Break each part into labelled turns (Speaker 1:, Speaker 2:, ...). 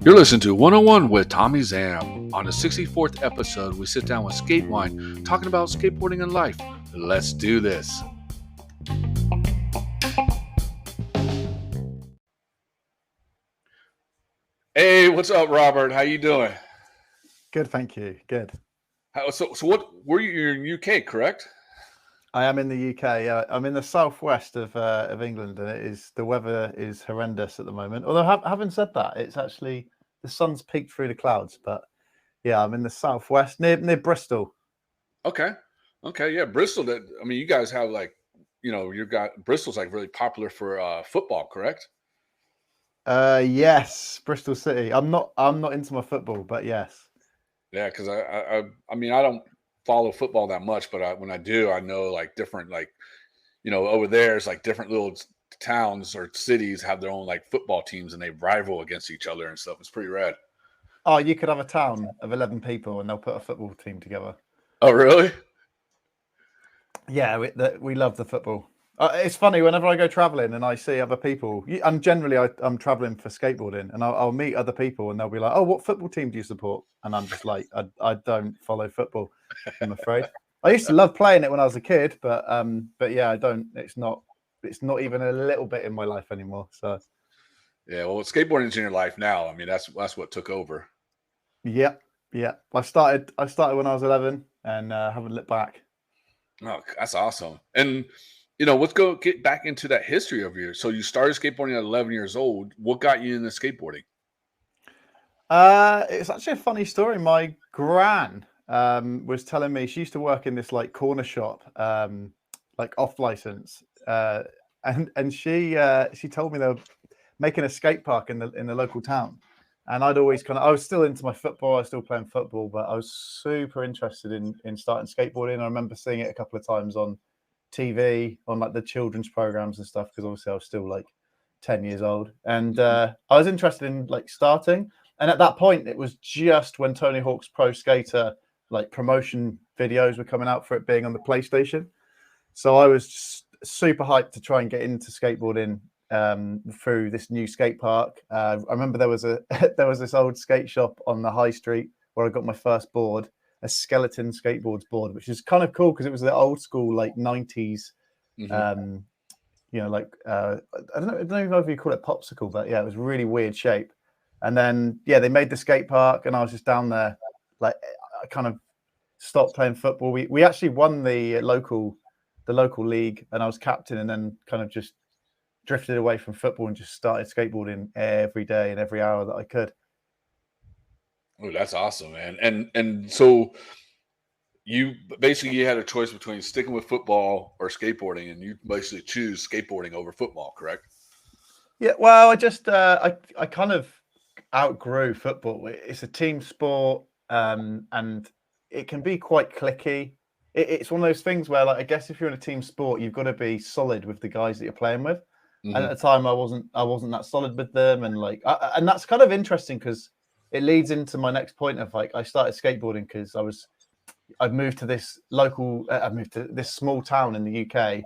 Speaker 1: You're listening to 101 with Tommie Zam. On the 64th episode, we sit down with Sk8wine talking about skateboarding and life. Let's do this. Hey, what's up, Robert? How you doing?
Speaker 2: Good, thank you. Good.
Speaker 1: So what? You're in UK, correct?
Speaker 2: I am in the UK. I'm in the southwest of England, and the weather is horrendous at the moment. Although, having said that, it's actually the sun's peeked through the clouds. But yeah, I'm in the southwest near Bristol.
Speaker 1: Okay, yeah, Bristol. You guys have Bristol's like really popular for football, correct?
Speaker 2: Yes, Bristol City. I'm not into my football, but yes.
Speaker 1: Yeah, because I don't follow football that much, but when I do, I know like different over there it's like different little towns or cities have their own like football teams and they rival against each other and stuff. It's pretty rad.
Speaker 2: Oh, you could have a town of 11 people and they'll put a football team together.
Speaker 1: Oh, really?
Speaker 2: Yeah, we love the football. It's funny whenever I go traveling and I see other people, and generally I'm traveling for skateboarding, and I'll meet other people and they'll be like, "Oh, what football team do you support?" And I'm just like, I don't follow football, I'm afraid. I used to love playing it when I was a kid, but yeah, I don't. It's not even a little bit in my life anymore. So
Speaker 1: yeah, well, skateboarding's in your life now. I mean, that's what took over.
Speaker 2: Yeah. I started when I was 11 and haven't looked back.
Speaker 1: Oh, that's awesome. And let's get back into that history of yours. So you started skateboarding at 11 years old. What got you into skateboarding?
Speaker 2: It's actually a funny story. My gran was telling me she used to work in this like corner shop, like off license, and she told me they were making a skate park in the local town, and I'd always I was still into my football. I was still playing football, but I was super interested in starting skateboarding. I remember seeing it a couple of times on TV, on like the children's programs and stuff, because obviously I was still like 10 years old, and I was interested in like starting. And at that point, it was just when Tony Hawk's Pro Skater like promotion videos were coming out for it being on the PlayStation. So I was just super hyped to try and get into skateboarding through this new skate park. I remember there was this old skate shop on the high street where I got my first board, a skeleton skateboards board, which is kind of cool because it was the old school like 90s. I don't know if you call it popsicle, but yeah, it was really weird shape. And then they made the skate park, and I was just down there. Like I kind of stopped playing football. We actually won the local league, and I was captain, and then kind of just drifted away from football and just started skateboarding every day and every hour that I could.
Speaker 1: Oh, that's awesome, man. And so you had a choice between sticking with football or skateboarding, and you basically choose skateboarding over football, correct?
Speaker 2: Yeah, well, I just I kind of outgrew football. It's a team sport, and it can be quite cliquey. It's one of those things where, like, I guess if you're in a team sport, you've got to be solid with the guys that you're playing with. And at the time, I wasn't that solid with them, and and that's kind of interesting because it leads into my next point of like I started skateboarding because I'd moved to this small town in the UK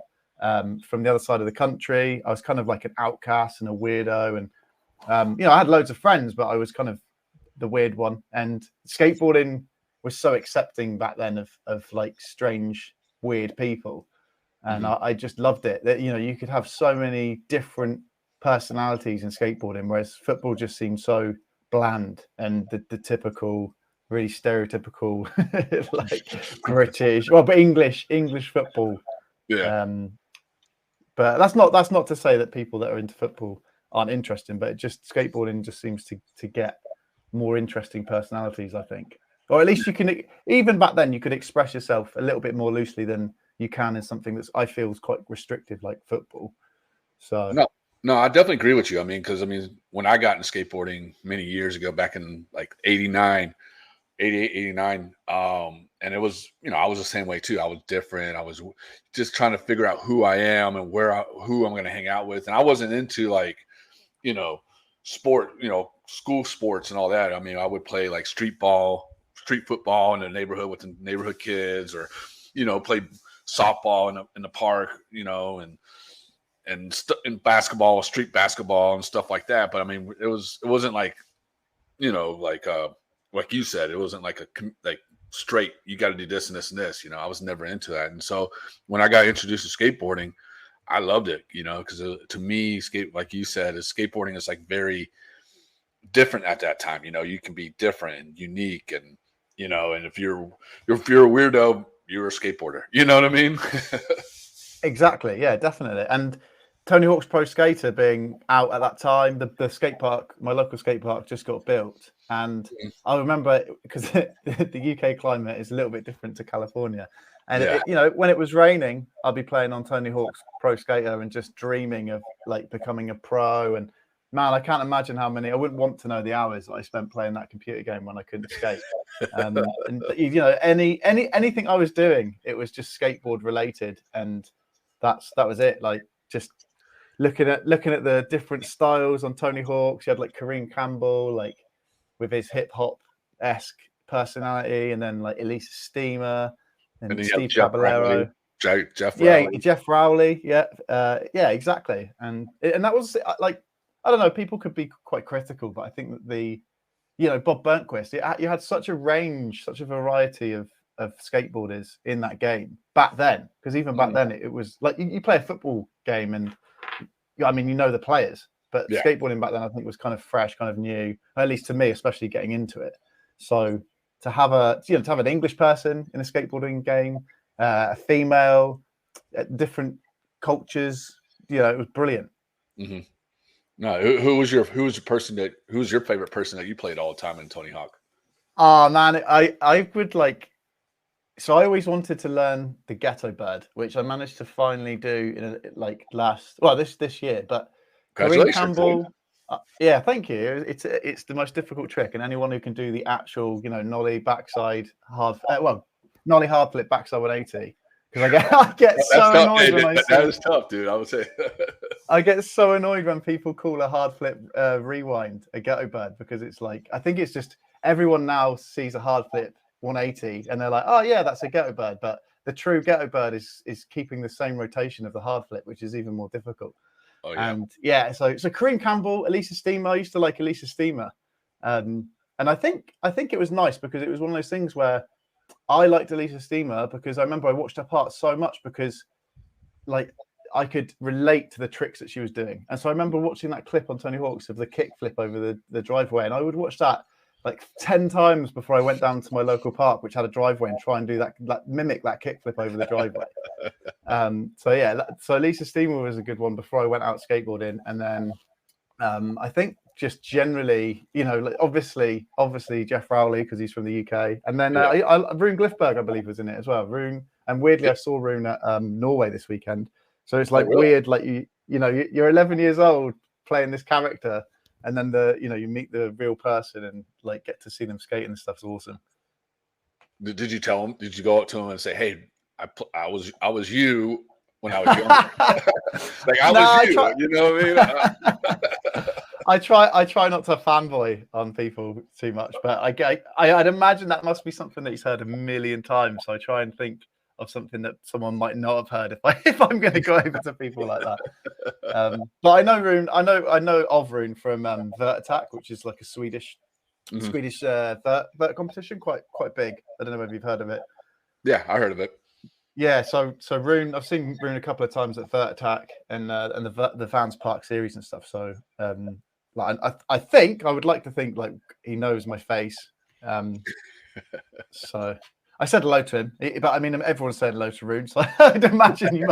Speaker 2: from the other side of the country. I was kind of like an outcast and a weirdo, and I had loads of friends, but I was kind of the weird one. And skateboarding was so accepting back then of like strange, weird people. And I just loved it. That you could have so many different personalities in skateboarding, whereas football just seemed so bland and the typical, really stereotypical, like British, but English football.
Speaker 1: Yeah.
Speaker 2: But that's not to say that people that are into football aren't interesting, but skateboarding just seems to get more interesting personalities, I think. Or at least you can, even back then, you could express yourself a little bit more loosely than you can in something that's I feel is quite restrictive, like football. So
Speaker 1: no, I definitely agree with you. Because when I got into skateboarding many years ago, back in like 88, 89, and it was, I was the same way too. I was different. I was just trying to figure out who I am and who I'm going to hang out with. And I wasn't into like, sport, school sports and all that. I would play like street football in the neighborhood with the neighborhood kids, or, play softball in the park, and and basketball, street basketball and stuff like that. But I mean, it wasn't like, like you said, it wasn't like like straight, you got to do this and this and this. I was never into that. And so when I got introduced to skateboarding, I loved it, because to me, like you said, skateboarding is like very different at that time. You can be different and unique, and and if you're a weirdo, you're a skateboarder. You know what I mean?
Speaker 2: Exactly. Yeah, definitely. And Tony Hawk's Pro Skater being out at that time, the skate park, my local skate park, just got built. And I remember, because the UK climate is a little bit different to California. And, when it was raining, I'd be playing on Tony Hawk's Pro Skater and just dreaming of like becoming a pro. And man, I can't imagine how many, I wouldn't want to know the hours that I spent playing that computer game when I couldn't skate. And anything I was doing, it was just skateboard related. And that was it. Like, just looking at the different styles on Tony Hawk's. You had like Kareem Campbell, like with his hip hop esque personality, and then like Elisa Steamer and Steve Caballero,
Speaker 1: Jeff Rowley.
Speaker 2: Jeff Rowley, yeah, exactly. And that was like, I don't know, people could be quite critical, but I think that Bob Burnquist, you had such a range, such a variety of skateboarders in that game back then, because even back then it was like you play a football game and I mean the players, but skateboarding back then I think was kind of fresh, kind of new, at least to me, especially getting into it. So to have an English person in a skateboarding game, a female, different cultures, it was brilliant.
Speaker 1: Mm-hmm. No, who was your favorite person that you played all the time in Tony Hawk?
Speaker 2: Oh man, I would like. So I always wanted to learn the Ghetto Bird, which I managed to finally do in this year. But Kareem Campbell, yeah, thank you. It's the most difficult trick, and anyone who can do the actual, nollie backside nollie hard flip backside 180. Because I get so annoyed when I see
Speaker 1: that is tough, dude. I would say
Speaker 2: I get so annoyed when people call a hard flip rewind a Ghetto Bird, because it's like, I think it's just everyone now sees a hard flip 180 and they're like, oh yeah, that's a Ghetto Bird. But the true Ghetto Bird is keeping the same rotation of the hard flip, which is even more difficult. Oh, yeah. And yeah, so Kareem Campbell, Elisa Steamer. I used to like Elisa Steamer, and I think it was nice because it was one of those things where I liked Elisa Steamer because I remember I watched her parts so much because like I could relate to the tricks that she was doing. And so I remember watching that clip on Tony Hawk's of the kick flip over the driveway, and I would watch that like 10 times before I went down to my local park, which had a driveway, and try and do that mimic that kick flip over the driveway. So Elisa Steamer was a good one before I went out skateboarding. And then I think just generally, like obviously Jeff Rowley, because he's from the UK. And then Rune Glifberg, I believe, was in it as well. Rune, and weirdly, I saw Rune at Norway this weekend. So it's like weird, like you're 11 years old playing this character, and then you meet the real person and like get to see them skate and stuff's awesome.
Speaker 1: Did you tell him? Did you go up to him and say, "Hey, I was you when I was young"? Like was you. You know what I mean?
Speaker 2: I try not to fanboy on people too much, but I'd imagine that must be something that he's heard a million times. So I try and think of something that someone might not have heard if I'm going to go over to people like that. But I know Rune. I know of Rune from Vert Attack, which is like a Swedish vert competition, quite big. I don't know if you've heard of it.
Speaker 1: Yeah, I heard of it.
Speaker 2: Yeah, so Rune, I've seen Rune a couple of times at Vert Attack and the Vans Park series and stuff. So I think I would like to think like he knows my face. So I said hello to him, but I mean everyone said hello to Rune. So I'd imagine you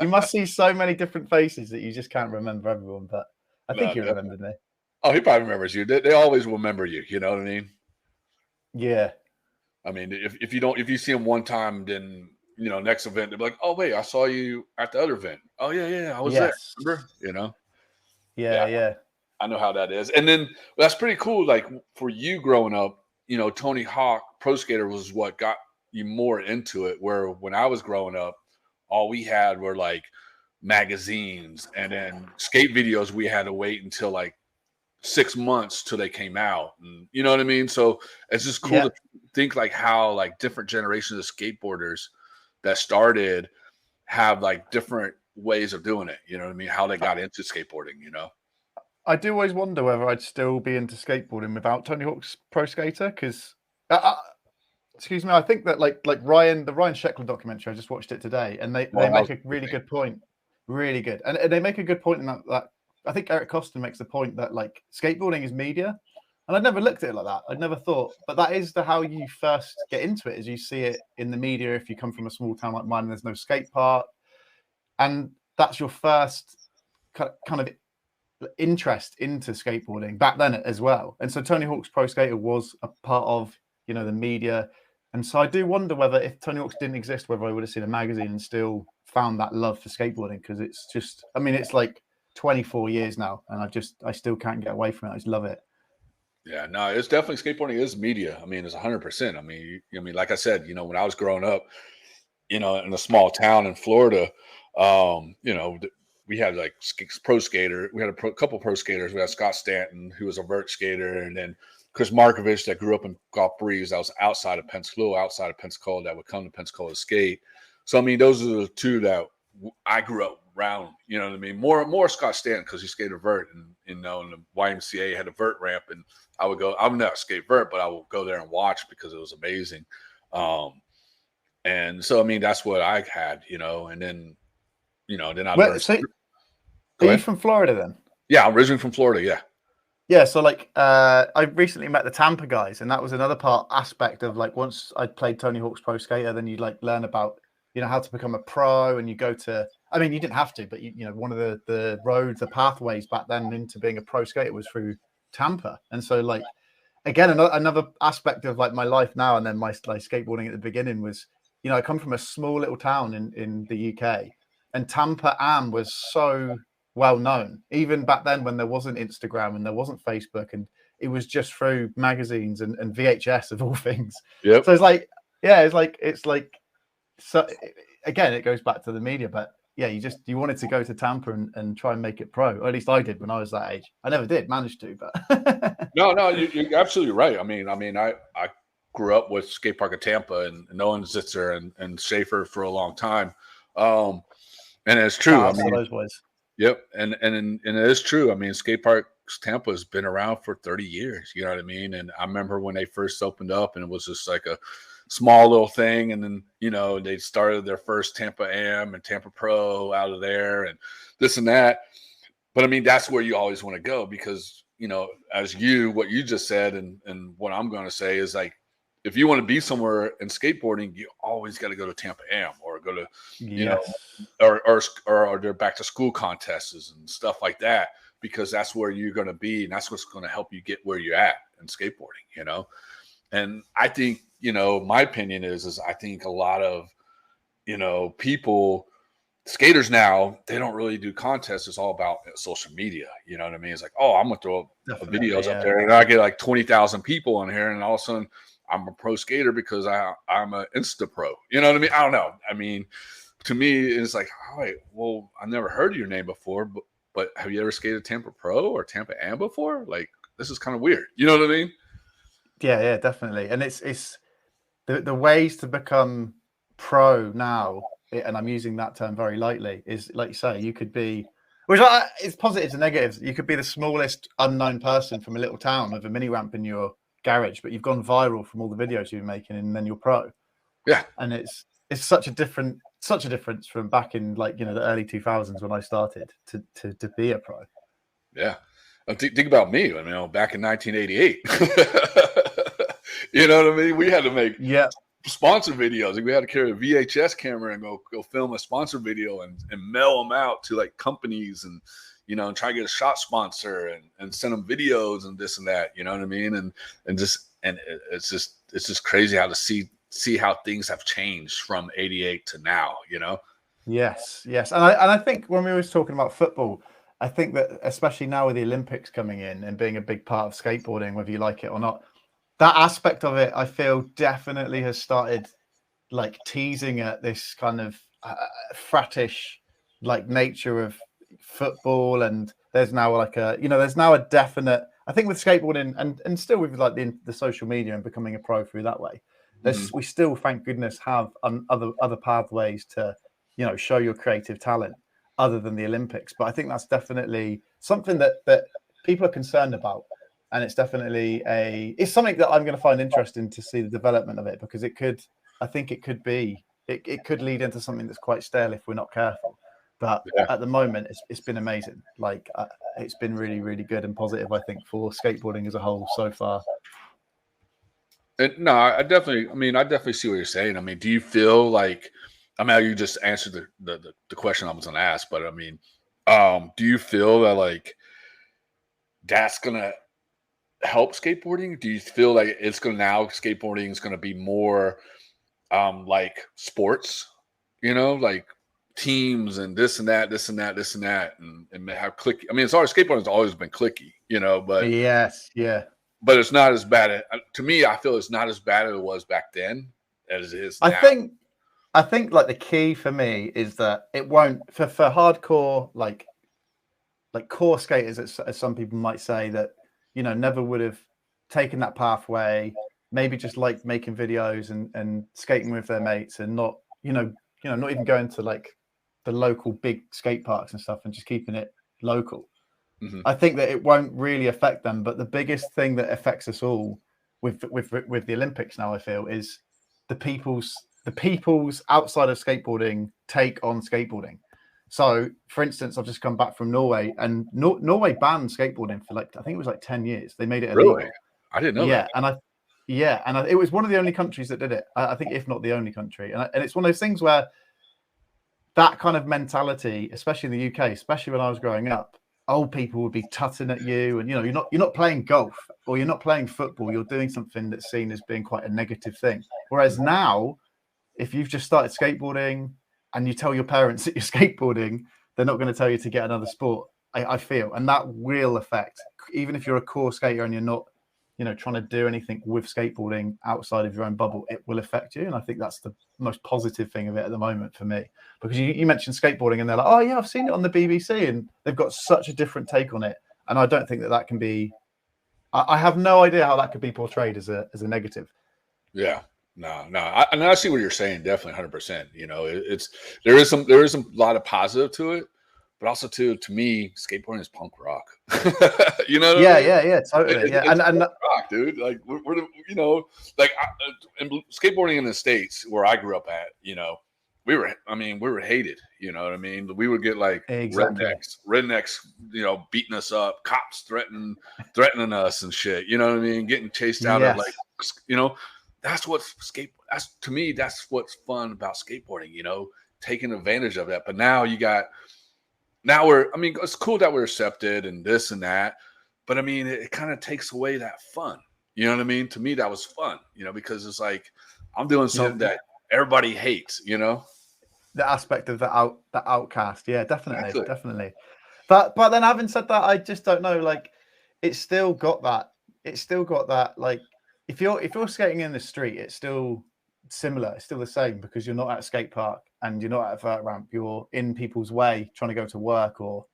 Speaker 2: must see so many different faces that you just can't remember everyone. But I think he remembered me.
Speaker 1: Oh, he probably remembers you. They always will remember you. You know what I mean?
Speaker 2: Yeah.
Speaker 1: I mean, if you see him one time, then next event they'll be like, "Oh wait, I saw you at the other event." Oh yeah, I was there. Remember?
Speaker 2: Yeah.
Speaker 1: I know how that is. And then that's pretty cool. Like for you growing up, Tony Hawk Pro Skater was what got you more into it. Where when I was growing up, all we had were like magazines, and then skate videos. We had to wait until like 6 months till they came out, and you know what I mean. So it's just cool to think like how like different generations of skateboarders that started have like different ways of doing it. You know what I mean? How they got into skateboarding, you know?
Speaker 2: I do always wonder whether I'd still be into skateboarding without Tony Hawk's Pro Skater, because, excuse me, I think that like the Ryan Sheckler documentary, I just watched it today, and they make a really good point, really good, and they make a good point in that I think Eric Costa makes the point that like skateboarding is media, and I'd never looked at it like that. I'd never thought, but that is how you first get into it, is you see it in the media if you come from a small town like mine and there's no skate park, and that's your first kind of interest into skateboarding back then as well. And so Tony Hawk's Pro Skater was a part of, you know, the media. And so I do wonder whether if Tony Hawk's didn't exist, whether I would have seen a magazine and still found that love for skateboarding, because it's just, I mean, it's like 24 years now and I still can't get away from it. I just love it.
Speaker 1: Yeah, no, it's definitely, skateboarding is media. I mean, it's 100%. I mean, like I said, you know, when I was growing up, you know, in a small town in Florida, you know, we had like pro skater. We had a couple pro skaters. We had Scott Stanton, who was a vert skater, and then Chris Markovich, that grew up in Gulf Breeze. That was outside of Pensacola, that would come to Pensacola to skate. So I mean, those are the two that I grew up around. You know what I mean? More Scott Stanton, because he skated vert, and you know, and the YMCA had a vert ramp, and I would go. I'm not skate vert, but I would go there and watch because it was amazing. And so I mean, that's what I had, you know, and then, you know, then I learned.
Speaker 2: So, are you from Florida then?
Speaker 1: Yeah, I'm originally from Florida. Yeah.
Speaker 2: Yeah. So like, I recently met the Tampa guys, and that was another aspect of like, once I played Tony Hawk's Pro Skater, then you like learn about, you know, how to become a pro, and you go to, I mean, you didn't have to, but you know, one of the roads, the pathways back then into being a pro skater was through Tampa. And so like, again, another aspect of like my life now, and then my skateboarding at the beginning was, you know, I come from a small little town in the UK, and Tampa Am was so well known, even back then when there wasn't Instagram and there wasn't Facebook, and it was just through magazines and VHS of all things.
Speaker 1: Yep.
Speaker 2: So it's like, yeah, it's like, so again, it goes back to the media, but yeah, you wanted to go to Tampa and try and make it pro, or at least I did when I was that age. I never did manage to, but
Speaker 1: no, you're absolutely right. I mean, I grew up with skate park of Tampa and Nolan Zitzer and Schaefer for a long time. And it's true. I mean,
Speaker 2: those boys.
Speaker 1: Yep. And it is true. I mean, skate parks Tampa has been around for 30 years. You know what I mean? And I remember when they first opened up, and it was just like a small little thing. And then, you know, they started their first Tampa Am and Tampa Pro out of there and this and that. But I mean, that's where you always want to go, because, you know, what you just said, and what I'm going to say is like, if you want to be somewhere in skateboarding, you always got to go to Tampa Am, or go to, you know, or their back to school contests and stuff like that, because that's where you're going to be, and that's what's going to help you get where you're at in skateboarding, you know. And I think, you know, my opinion is I think a lot of, you know, skaters now, they don't really do contests. It's all about social media. You know what I mean? It's like, oh, I'm gonna throw videos up there, and I get like 20,000 people on here, and all of a sudden I'm a pro skater because I'm an Insta pro. You know what I mean? I don't know. I mean, to me, it's like, all right, well, I never heard of your name before, but have you ever skated Tampa Pro or Tampa Am before? Like, this is kind of weird. You know what I mean?
Speaker 2: Yeah, definitely. And it's the ways to become pro now, and I'm using that term very lightly, is like you say, you could be, which it's positives and negatives. You could be the smallest unknown person from a little town with a mini ramp in your garage, but you've gone viral from all the videos you've been making, and then you're pro.
Speaker 1: Yeah.
Speaker 2: And it's such a difference from back in, like, you know, the early 2000s when I started to be a pro.
Speaker 1: Yeah. Think about me. I mean, back in 1988. You know what I mean? We had to make sponsor videos. We had to carry a VHS camera and go film a sponsor video and mail them out to like companies, and, you know, and try to get a shot sponsor and send them videos and this and that. You know what I mean? And it's just crazy how to see how things have changed from 88 to now. You know? Yes.
Speaker 2: And I think when we were talking about football, I think that especially now with the Olympics coming in and being a big part of skateboarding, whether you like it or not, that aspect of it, I feel, definitely has started like teasing at this kind of frattish like nature of football. And there's now like there's now a definite, I think with skateboarding and still with like the social media and becoming a pro through that way, we still, thank goodness, have other pathways to, you know, show your creative talent. other than the Olympics. But I think that's definitely something that people are concerned about, and it's definitely it's something that I'm going to find interesting to see the development of it, because it could lead into something that's quite stale if we're not careful. But at the moment, it's been amazing. Like it's been really, really good and positive, I think, for skateboarding as a whole so far.
Speaker 1: No, I definitely see what you're saying. I mean, do you feel like, I mean, you just answered the question I was going to ask, but I mean, do you feel that like that's going to help skateboarding? Do you feel like it's going to now skateboarding is going to be more like sports, like teams and this and that, this and that, this and that, and have clicky. I mean, it's always skateboarding has always been clicky, but
Speaker 2: yes, yeah.
Speaker 1: But it's not as bad. To me, I feel it's not as bad as it was back then as it is now.
Speaker 2: I think like the key for me is that it won't for hardcore like core skaters, as some people might say, that never would have taken that pathway. Maybe just like making videos and skating with their mates, and not not even going to like the local big skate parks and stuff, and just keeping it local. Mm-hmm. I think that it won't really affect them, but the biggest thing that affects us all with the Olympics now, I feel, is the people's outside of skateboarding take on skateboarding. So, for instance, I've just come back from Norway, and Norway banned skateboarding for I think it was 10 years. They made it illegal.
Speaker 1: Really? I didn't know that.
Speaker 2: And it was one of the only countries that did it. I think, if not the only country. And it's one of those things where that kind of mentality, especially in the UK, especially when I was growing up, old people would be tutting at you, and you're not playing golf or you're not playing football. You're doing something that's seen as being quite a negative thing. Whereas now, if you've just started skateboarding and you tell your parents that you're skateboarding, they're not going to tell you to get another sport. I feel, and that will affect, even if you're a core skater and you're not, trying to do anything with skateboarding outside of your own bubble, it will affect you. And I think that's the most positive thing of it at the moment for me, because you mentioned skateboarding and they're like, oh yeah, I've seen it on the BBC, and they've got such a different take on it. And I don't think that can be, I have no idea how that could be portrayed as a negative.
Speaker 1: Yeah, no. I see what you're saying. Definitely 100%. There is a lot of positive to it. But also, to me, skateboarding is punk rock.
Speaker 2: Yeah, totally. Yeah,
Speaker 1: and punk rock, dude. Like we're skateboarding in the States where I grew up at. We were hated. You know what I mean? We would get like rednecks, beating us up, cops threatening us and shit. You know what I mean? Getting chased out of that's to me, that's what's fun about skateboarding. Taking advantage of that. But now it's cool that we're accepted and this and that, but I mean, it kind of takes away that fun. You know what I mean? To me, that was fun, because it's like, I'm doing something that everybody hates, The
Speaker 2: aspect of the outcast. Yeah, definitely. Definitely. But then, having said that, I just don't know, like, it's still got that, like, if you're skating in the street, it's still similar. It's still the same, because you're not at a skate park and you're not at a vert ramp. You're in people's way, trying to go to work or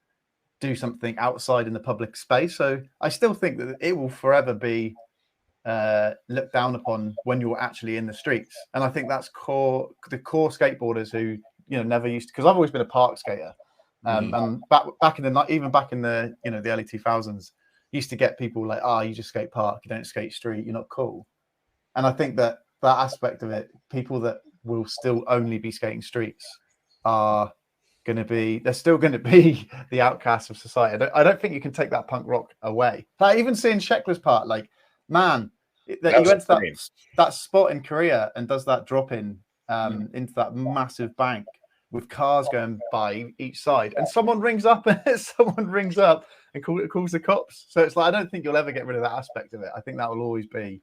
Speaker 2: do something outside in the public space. So I still think that it will forever be looked down upon when you're actually in the streets. And I think that's the core skateboarders who never used to, because I've always been a park skater, and back in the the early 2000s, used to get people like, you just skate park, you don't skate street, you're not cool. And I think that aspect of it, people that will still only be skating streets they're still going to be the outcasts of society. I don't think you can take that punk rock away. Like, even seeing Sheckler's part, like, man, that he went to that spot in Korea and does that drop in into that massive bank with cars going by each side, and someone rings up and calls the cops. So it's like, I don't think you'll ever get rid of that aspect of it. I think that will always be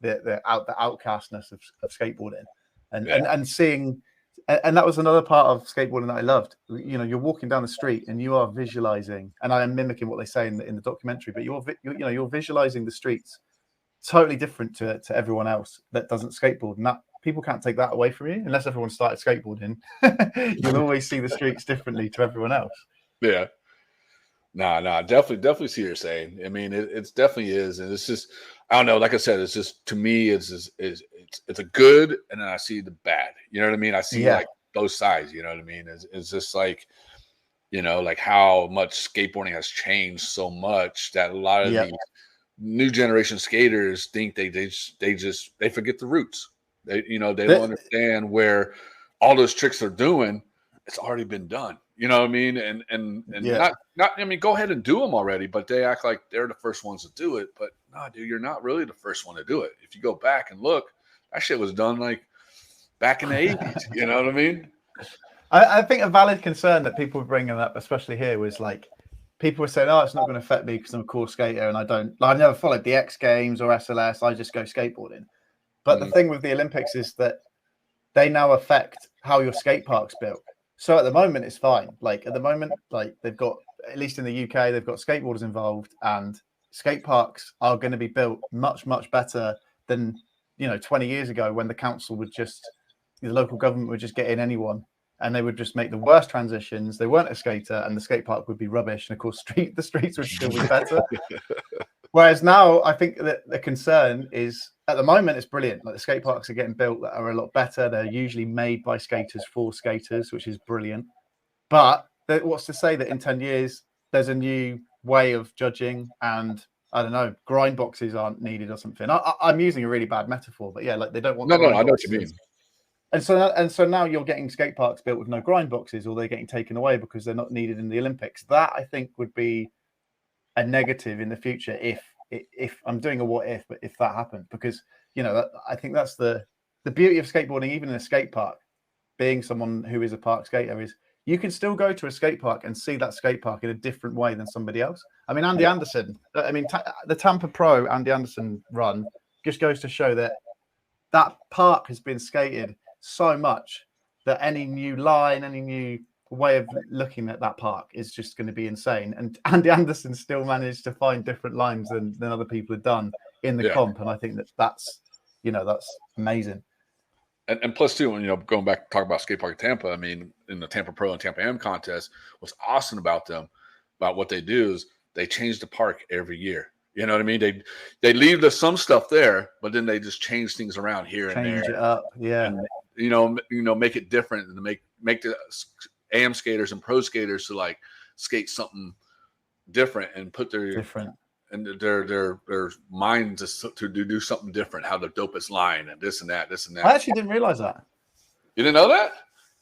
Speaker 2: the outcastness of skateboarding, and seeing, and that was another part of skateboarding that I loved. You're walking down the street and you are visualizing, and I am mimicking what they say in the documentary, but you're visualizing the streets totally different to everyone else that doesn't skateboard, and that people can't take that away from you unless everyone started skateboarding. You'll always see the streets differently to everyone else.
Speaker 1: Yeah. No, definitely see what you're saying. I mean, it's definitely is, and it's just, I don't know. Like I said, it's just, to me, it's a good, and then I see the bad. You know what I mean? I see like both sides. You know what I mean? It's just like, You know, like how much skateboarding has changed so much that a lot of
Speaker 2: Yeah.
Speaker 1: these new generation skaters think they forget the roots. They they don't understand where all those tricks they're doing. It's already been done. You know what I mean? And
Speaker 2: Yeah.
Speaker 1: not. I mean, go ahead and do them already, but they act like they're the first ones to do it. But no, dude, you're not really the first one to do it. If you go back and look, that shit was done like back in the 80s. You know what I mean?
Speaker 2: I think a valid concern that people were bringing up, especially here, was like people were saying, "Oh, it's not going to affect me because I'm a cool skater and I've never followed the X Games or SLS. I just go skateboarding." But the thing with the Olympics is that they now affect how your skate park's built. So at the moment, it's fine. Like at the moment, like they've got, at least in the UK, they've got skateboarders involved, and skate parks are going to be built much, much better than 20 years ago, when the council would just, the local government would just get in anyone, and they would just make the worst transitions. They weren't a skater, and the skate park would be rubbish. And of course, the streets would still be better. Whereas now, I think that the concern is, at the moment, it's brilliant. Like the skate parks are getting built that are a lot better. They're usually made by skaters for skaters, which is brilliant. But what's to say that in 10 years, there's a new way of judging, and I don't know, grind boxes aren't needed or something. I'm using a really bad metaphor, but yeah, like they don't want.
Speaker 1: No, I know what you mean.
Speaker 2: And so now you're getting skate parks built with no grind boxes, or they're getting taken away because they're not needed in the Olympics. That, I think, would be a negative in the future if I'm doing a what if, but if that happened, because I think that's the beauty of skateboarding, even in a skate park. Being someone who is a park skater, is you can still go to a skate park and see that skate park in a different way than somebody else. I mean, Andy Anderson. I mean, the Tampa Pro Andy Anderson run just goes to show that park has been skated so much that any new line, any new way of looking at that park is just going to be insane. And Andy Anderson still managed to find different lines than other people had done in the comp, and I think that's amazing.
Speaker 1: And plus too, when going back to talk about skate park Tampa, I mean, in the Tampa Pro and Tampa Am contest, what's awesome about what they do is they change the park every year. You know what I mean? They leave some stuff there, but then they just change things around here and there.
Speaker 2: Change it up, yeah.
Speaker 1: And, make it different, and to make the AM skaters and pro skaters to like skate something different and put their minds to do something different. How the dopest line and this and that.
Speaker 2: I actually didn't realize that.
Speaker 1: You didn't know that?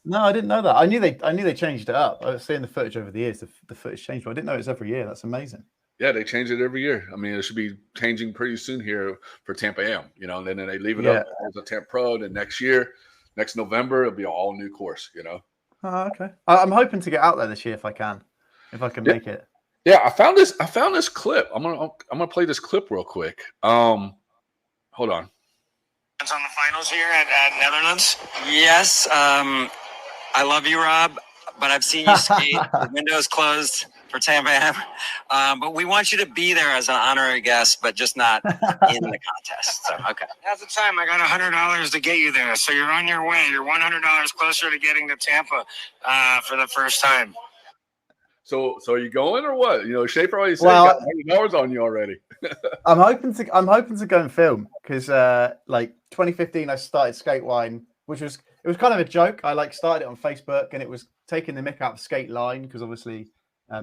Speaker 2: No, I didn't know that. I knew they changed it up. I was seeing the footage over the years. The footage changed, but I didn't know it's every year. That's amazing.
Speaker 1: Yeah, they change it every year. I mean, it should be changing pretty soon here for Tampa Am. And then they leave it up as a Tampa Pro. Then next November, it'll be an all new course.
Speaker 2: Oh, okay. I'm hoping to get out there this year if I can make it.
Speaker 1: Yeah, I found this clip. I'm gonna play this clip real quick. Hold on.
Speaker 3: It's on the finals here at Netherlands. Yes. I love you, Rob, but I've seen you skate. The window's closed for Tampa Am. But we want you to be there as an honorary guest, but just not in the contest. So, okay. Now's the time. I got $100 to get you there. So you're on your way. You're $100 closer to getting to Tampa for the first time.
Speaker 1: So are you going or what? Schaefer already said got $100 on you already.
Speaker 2: I'm hoping to go and film, because like 2015 I started Sk8wine, which was kind of a joke. I started it on Facebook, and it was taking the mick out of Skateline, because obviously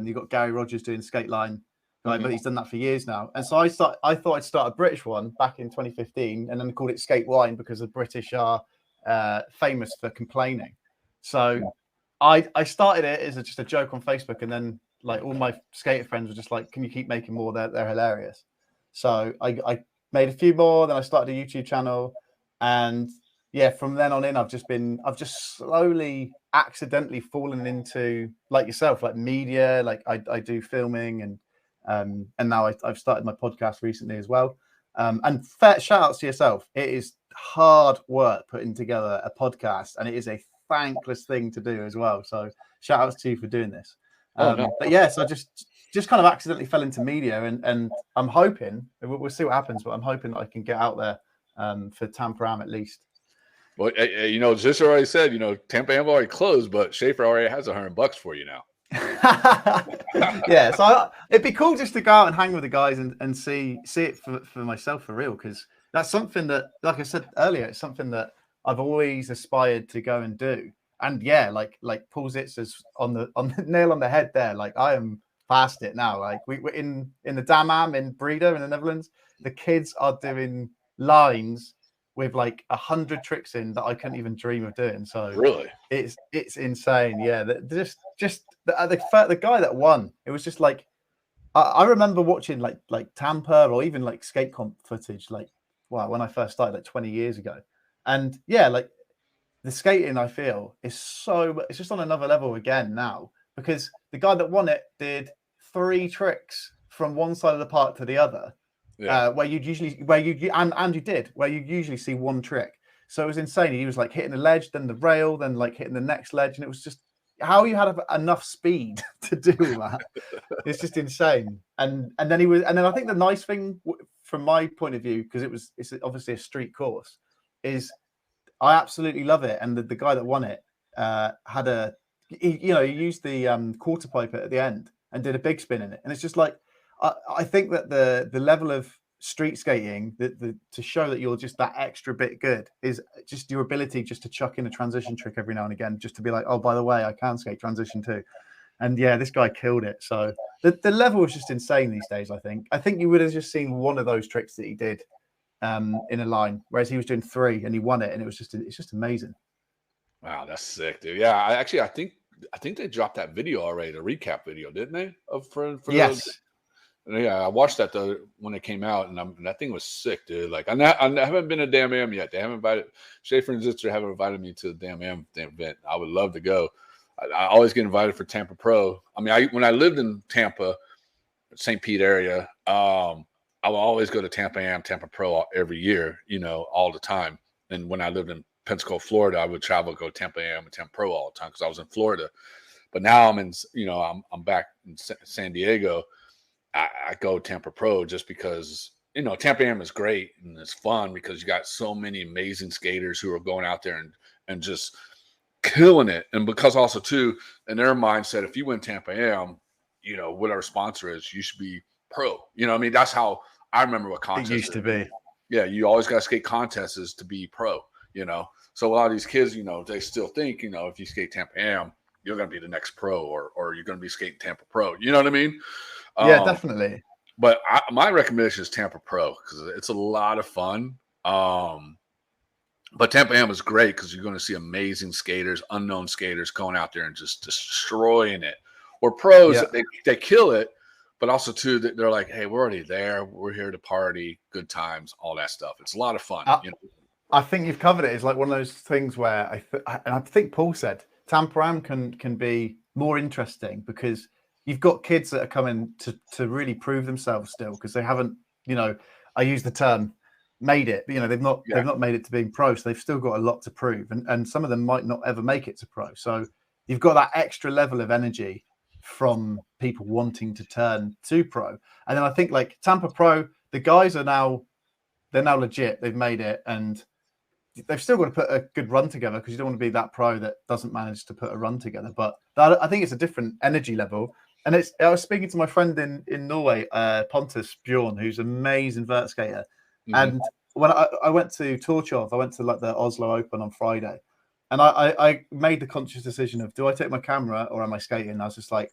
Speaker 2: you've got Gary Rogers doing Skateline, right? But he's done that for years now. And so I thought I'd start a British one back in 2015, and then called it Sk8wine because the British are famous for complaining. So I started it as just a joke on Facebook, and then like all my skater friends were just like, "Can you keep making more? They're hilarious." So I made a few more. Then I started a YouTube channel, and yeah, from then on in, I've just slowly, accidentally fallen into, like yourself, like media. Like I do filming, and now I've started my podcast recently as well. And shout outs to yourself. It is hard work putting together a podcast, and it is a thankless thing to do as well. So shout outs to you for doing this. But yes, I just kind of accidentally fell into media, and I'm hoping we'll see what happens, but I'm hoping that I can get out there for Tampa Am at least.
Speaker 1: Well, Zish already said, Tampa Am already closed, but Schaefer already has $100 for you now.
Speaker 2: Yeah, so it'd be cool just to go out and hang with the guys and see it for myself for real, because that's something that, like I said earlier, it's something that I've always aspired to go and do. And yeah, like Paul Zitz is on the nail on the head there. Like I am past it now. Like we're in the Damam in Breda in the Netherlands. The kids are doing lines with like 100 tricks in that I couldn't even dream of doing. So
Speaker 1: Really?
Speaker 2: it's insane. Yeah, just the guy that won. It was just like I remember watching like Tampa or even like skate comp footage like when I first started like 20 years ago, and yeah, like the skating I feel is it's just on another level again now, because the guy that won it did 3 tricks from one side of the park to the other.
Speaker 1: Yeah.
Speaker 2: Where you usually see one trick. So it was insane. He was like hitting the ledge, then the rail, then like hitting the next ledge, and it was just how you had enough speed to do that. It's just insane. And then I think the nice thing from my point of view, because it's obviously a street course, is I absolutely love it. And the guy that won it he used the quarter pipe at the end and did a big spin in it, and it's just like. I think that the level of street skating, to show that you're just that extra bit good, is just your ability just to chuck in a transition trick every now and again, just to be like, oh, by the way, I can skate transition too. And yeah, this guy killed it. So the level is just insane these days. I think you would have just seen one of those tricks that he did in a line, whereas he was doing 3 and he won it, and it's just amazing.
Speaker 1: Wow, that's sick, dude. Yeah, I think they dropped that video already, the recap video, didn't they? For
Speaker 2: yes.
Speaker 1: Yeah, I watched that when it came out, and that thing was sick, dude. Like, I haven't been to Damn Am yet. They haven't invited Schaefer and Zitzer haven't invited me to the Damn Am event. I would love to go. I always get invited for Tampa Pro. I mean, when I lived in Tampa, St. Pete area, I would always go to Tampa Am, Tampa Pro every year, all the time. And when I lived in Pensacola, Florida, I would travel, go to Tampa Am and Tampa Pro all the time because I was in Florida. But now I'm in, I'm back in San Diego. I go Tampa Pro just because, Tampa Am is great and it's fun because you got so many amazing skaters who are going out there and just killing it. And because also too, in their mindset, if you win Tampa Am, what our sponsor is, you should be pro. I mean, that's how I remember what contest
Speaker 2: it used to be.
Speaker 1: Yeah, you always got to skate contests is to be pro, So a lot of these kids, they still think, if you skate Tampa Am, you're going to be the next pro or you're going to be skating Tampa Pro. You know what I mean?
Speaker 2: Yeah, definitely.
Speaker 1: But my recommendation is Tampa Pro because it's a lot of fun. But Tampa Am is great because you're going to see amazing skaters, unknown skaters going out there and just destroying it. Or pros, they kill it, but also too, they're like, hey, we're already there. We're here to party, good times, all that stuff. It's a lot of fun.
Speaker 2: I think you've covered it. It's like one of those things where I think Paul said Tampa Am can be more interesting because you've got kids that are coming to really prove themselves still because they haven't, I use the term made it, but they've not made it to being pro, so they've still got a lot to prove, and some of them might not ever make it to pro. So you've got that extra level of energy from people wanting to turn to pro. And then I think like Tampa Pro, the guys they're now legit, they've made it, and they've still got to put a good run together because you don't want to be that pro that doesn't manage to put a run together. But I think it's a different energy level. And I was speaking to my friend in Norway, Pontus Bjorn, who's an amazing vert skater. Mm-hmm. And when I went to Torchov, I went to like the Oslo Open on Friday, and I made the conscious decision of, do I take my camera or am I skating? I was just like,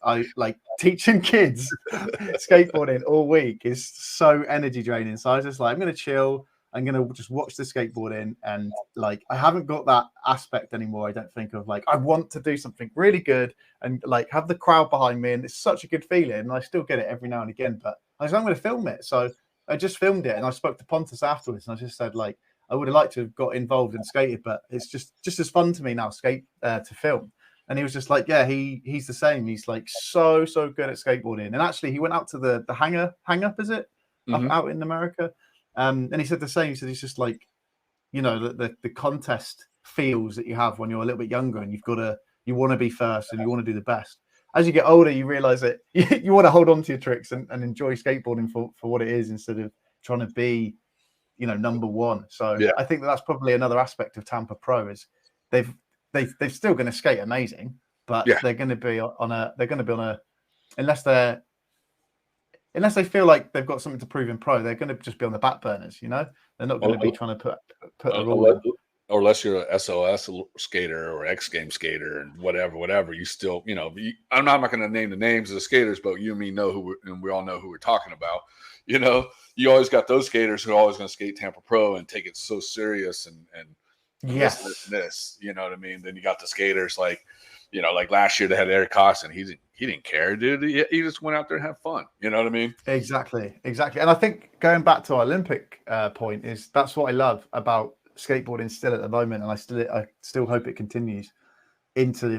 Speaker 2: teaching kids skateboarding all week is so energy draining. So I was just like, I'm going to chill. I'm going to just watch the skateboarding, and like, I haven't got that aspect anymore. I don't think of like, I want to do something really good and like have the crowd behind me. And it's such a good feeling. And I still get it every now and again, but I was like, I'm going to film it. So I just filmed it, and I spoke to Pontus afterwards, and I just said like, I would have liked to have got involved and skated, but it's just as fun to me now to film. And he was just like, yeah, he's the same. He's like so good at skateboarding. And actually he went out to the hang up, is it? Mm-hmm. Out in America. And he said the same. He said, he's just like, the contest feels that you have when you're a little bit younger, and you want to be first and you want to do the best. As you get older, you realize that you want to hold on to your tricks and enjoy skateboarding for what it is, instead of trying to be, number one. So yeah. I think that's probably another aspect of Tampa Pro is they're still going to skate amazing, but they're going to be on a unless they feel like they've got something to prove in pro, they're going to just be on the back burners. They're not going to be trying to put a rule.
Speaker 1: or unless you're a SOS skater or X Games skater and whatever, you still, I'm not going to name the names of the skaters, but you and me know and we all know who we're talking about. You always got those skaters who are always going to skate Tampa Pro and take it so serious and
Speaker 2: yes,
Speaker 1: this, you know what I mean? Then you got the skaters like last year they had Eric Costin. He didn't care, dude. He just went out there and had fun. You know what I mean?
Speaker 2: Exactly. And I think going back to our Olympic point is that's what I love about skateboarding still at the moment, and I still hope it continues into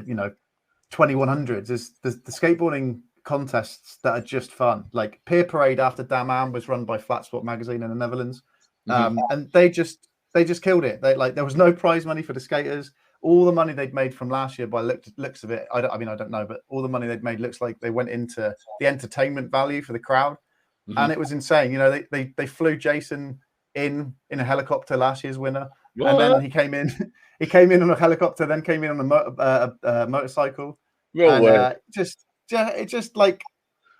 Speaker 2: 2100s. Is the skateboarding contests that are just fun, like Peer Parade after Damn was run by Flat Spot magazine in the Netherlands, and they just killed it. There was no prize money for the skaters. All the money they'd made from last year, by looks of it, I don't know, but all the money they'd made looks like they went into the entertainment value for the crowd, and it was insane. They flew Jason in a helicopter, last year's winner, and then he came in on a helicopter, then came in on a motorcycle, it just like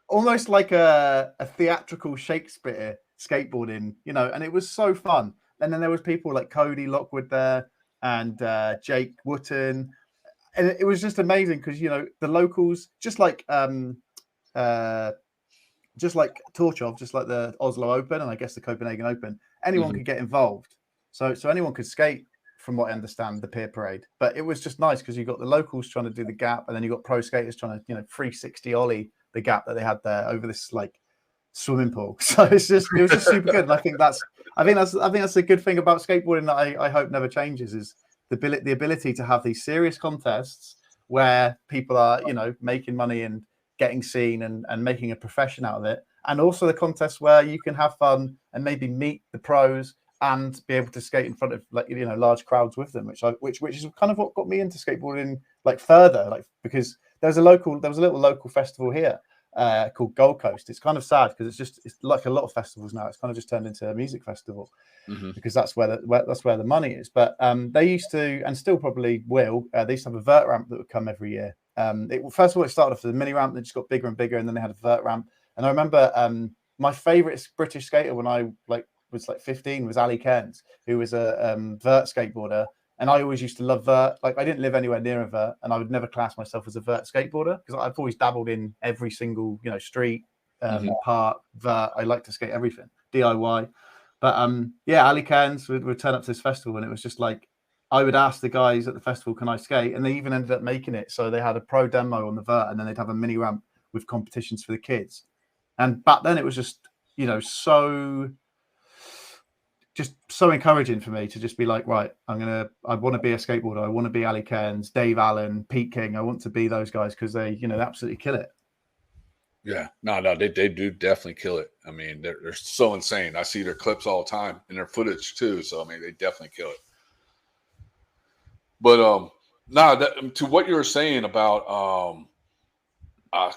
Speaker 2: almost like a theatrical Shakespeare skateboarding, and it was so fun. And then there was people like Cody Lockwood there and Jake Wooten, and it was just amazing because the locals, just like Torchov, just like the Oslo Open and I guess the Copenhagen Open, anyone could get involved. So anyone could skate, from what I understand, the Peer Parade. But it was just nice because you got the locals trying to do the gap, and then you got pro skaters trying to 360 ollie the gap that they had there over this like swimming pool. So it was just super good. And I think that's a good thing about skateboarding that I hope never changes, is the ability to have these serious contests where people are making money and getting seen and making a profession out of it, and also the contests where you can have fun and maybe meet the pros and be able to skate in front of large crowds with them, which is kind of what got me into skateboarding further, because there was a little local festival here called Gold Coast. It's kind of sad because it's like a lot of festivals now. It's kind of just turned into a music festival because that's where the money is. But they used to, and still probably will. They used to have a vert ramp that would come every year. First of all, it started off as a mini ramp that just got bigger and bigger, and then they had a vert ramp. And I remember my favorite British skater when I was 15 was Ali Cairns, who was a vert skateboarder. And I always used to love vert. I didn't live anywhere near a vert, and I would never class myself as a vert skateboarder because I've always dabbled in every single, street, park, vert. I like to skate everything, DIY. But Ali Cairns would turn up to this festival, and it was just like, I would ask the guys at the festival, can I skate? And they even ended up making it. So they had a pro demo on the vert, and then they'd have a mini ramp with competitions for the kids. And back then it was just, so encouraging for me to just be like, right, I want to be a skateboarder. I want to be Ali Cairns, Dave Allen, Pete King. I want to be those guys because they, absolutely kill it.
Speaker 1: Yeah, no, they do definitely kill it. I mean, they're so insane. I see their clips all the time and their footage too. So I mean, they definitely kill it. But to what you were saying about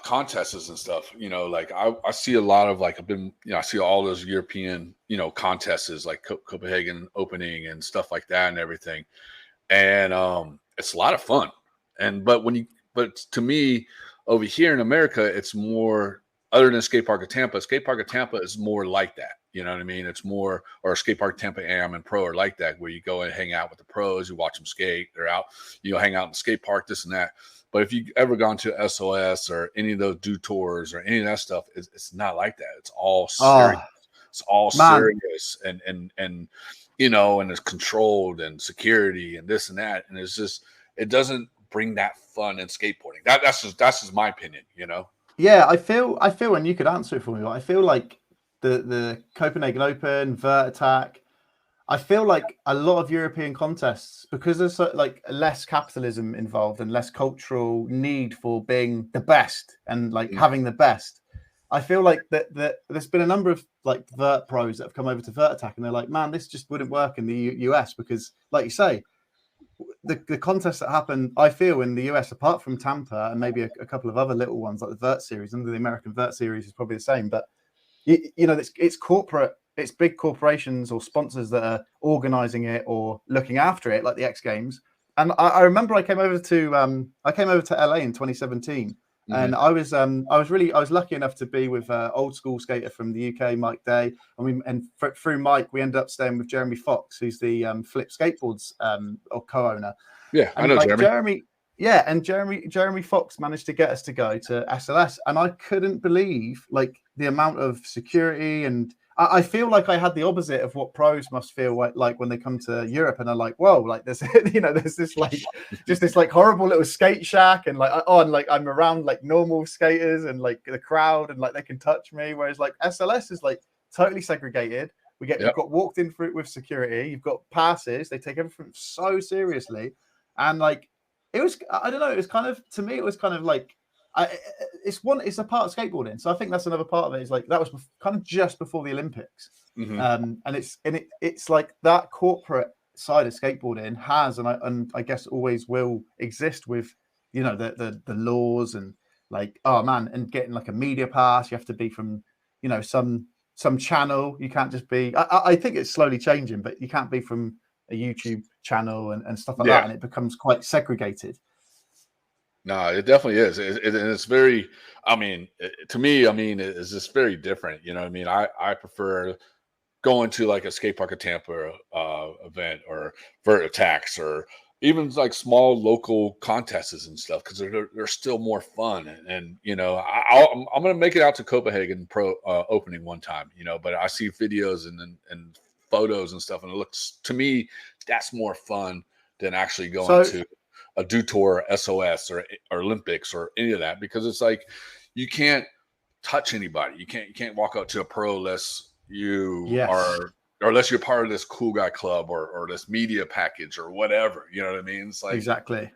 Speaker 1: contests and stuff, I see a lot of I've been, I see all those European, contests like Copenhagen Opening and stuff like that and everything. And it's a lot of fun. But to me, over here in America, it's more, other than Skate Park of Tampa is more like that. You know what I mean? It's more, or Skate Park Tampa Am and Pro are like that, where you go and hang out with the pros, you watch them skate, they're out, hang out in the skate park, this and that. But if you've ever gone to SOS or any of those do tours or any of that stuff, it's not like that. It's all serious. It's all serious and and it's controlled and security and this and that. And it's just, it doesn't bring that fun in skateboarding. That's just my opinion,
Speaker 2: Yeah, I feel, and you could answer it for me, but I feel like the Copenhagen Open, Vert Attack, I feel like a lot of European contests, because there's less capitalism involved and less cultural need for being the best and having the best. I feel like that there's been a number of vert pros that have come over to Vert Attack, and they're like, man, this just wouldn't work in the US because, like you say, the contests that happen, I feel, in the US, apart from Tampa and maybe a couple of other little ones like the Vert Series, and the American Vert Series is probably the same, but it's corporate. It's big corporations or sponsors that are organizing it or looking after it, like the X Games. And I remember I came over to LA in 2017, And I was lucky enough to be with old school skater from the UK, Mike Day, and through Mike we ended up staying with Jeremy Fox, who's the Flip Skateboards or co-owner.
Speaker 1: Yeah,
Speaker 2: and
Speaker 1: I know
Speaker 2: like
Speaker 1: Jeremy.
Speaker 2: Jeremy Fox managed to get us to go to SLS, and I couldn't believe like the amount of security, and I feel like I had the opposite of what pros must feel like when they come to Europe, and they're like, whoa, like there's there's this like just this like horrible little skate shack, and I'm around like normal skaters and like the crowd, and like they can touch me, whereas like SLS is like totally segregated. We've got walked in through with security. You've got passes. They take everything so seriously, and like it was, I don't know. It was kind of, to me, it was kind of like, it's a part of skateboarding. So I think that's another part of it. Is like that was kind of just before the Olympics, and it's like that corporate side of skateboarding has, and I guess always will exist with, the laws and like, oh man, and getting like a media pass. You have to be from, some channel. You can't just be. I think it's slowly changing, but you can't be from a YouTube channel and stuff like that, and it becomes quite segregated.
Speaker 1: No, it definitely is. It's very, to me, it's just very different. I prefer going to like a skate park of Tampa event or Vert Attacks or even like small local contests and stuff, because they're still more fun. And I'm going to make it out to Copenhagen Pro opening one time, but I see videos and photos and stuff, and it looks, to me, that's more fun than actually going to a Do Tour, SOS, or Olympics or any of that, because it's like you can't touch anybody. You can't walk up to a pro unless you are, or unless you're part of this cool guy club or this media package or whatever. You know what I mean? It's like,
Speaker 2: exactly.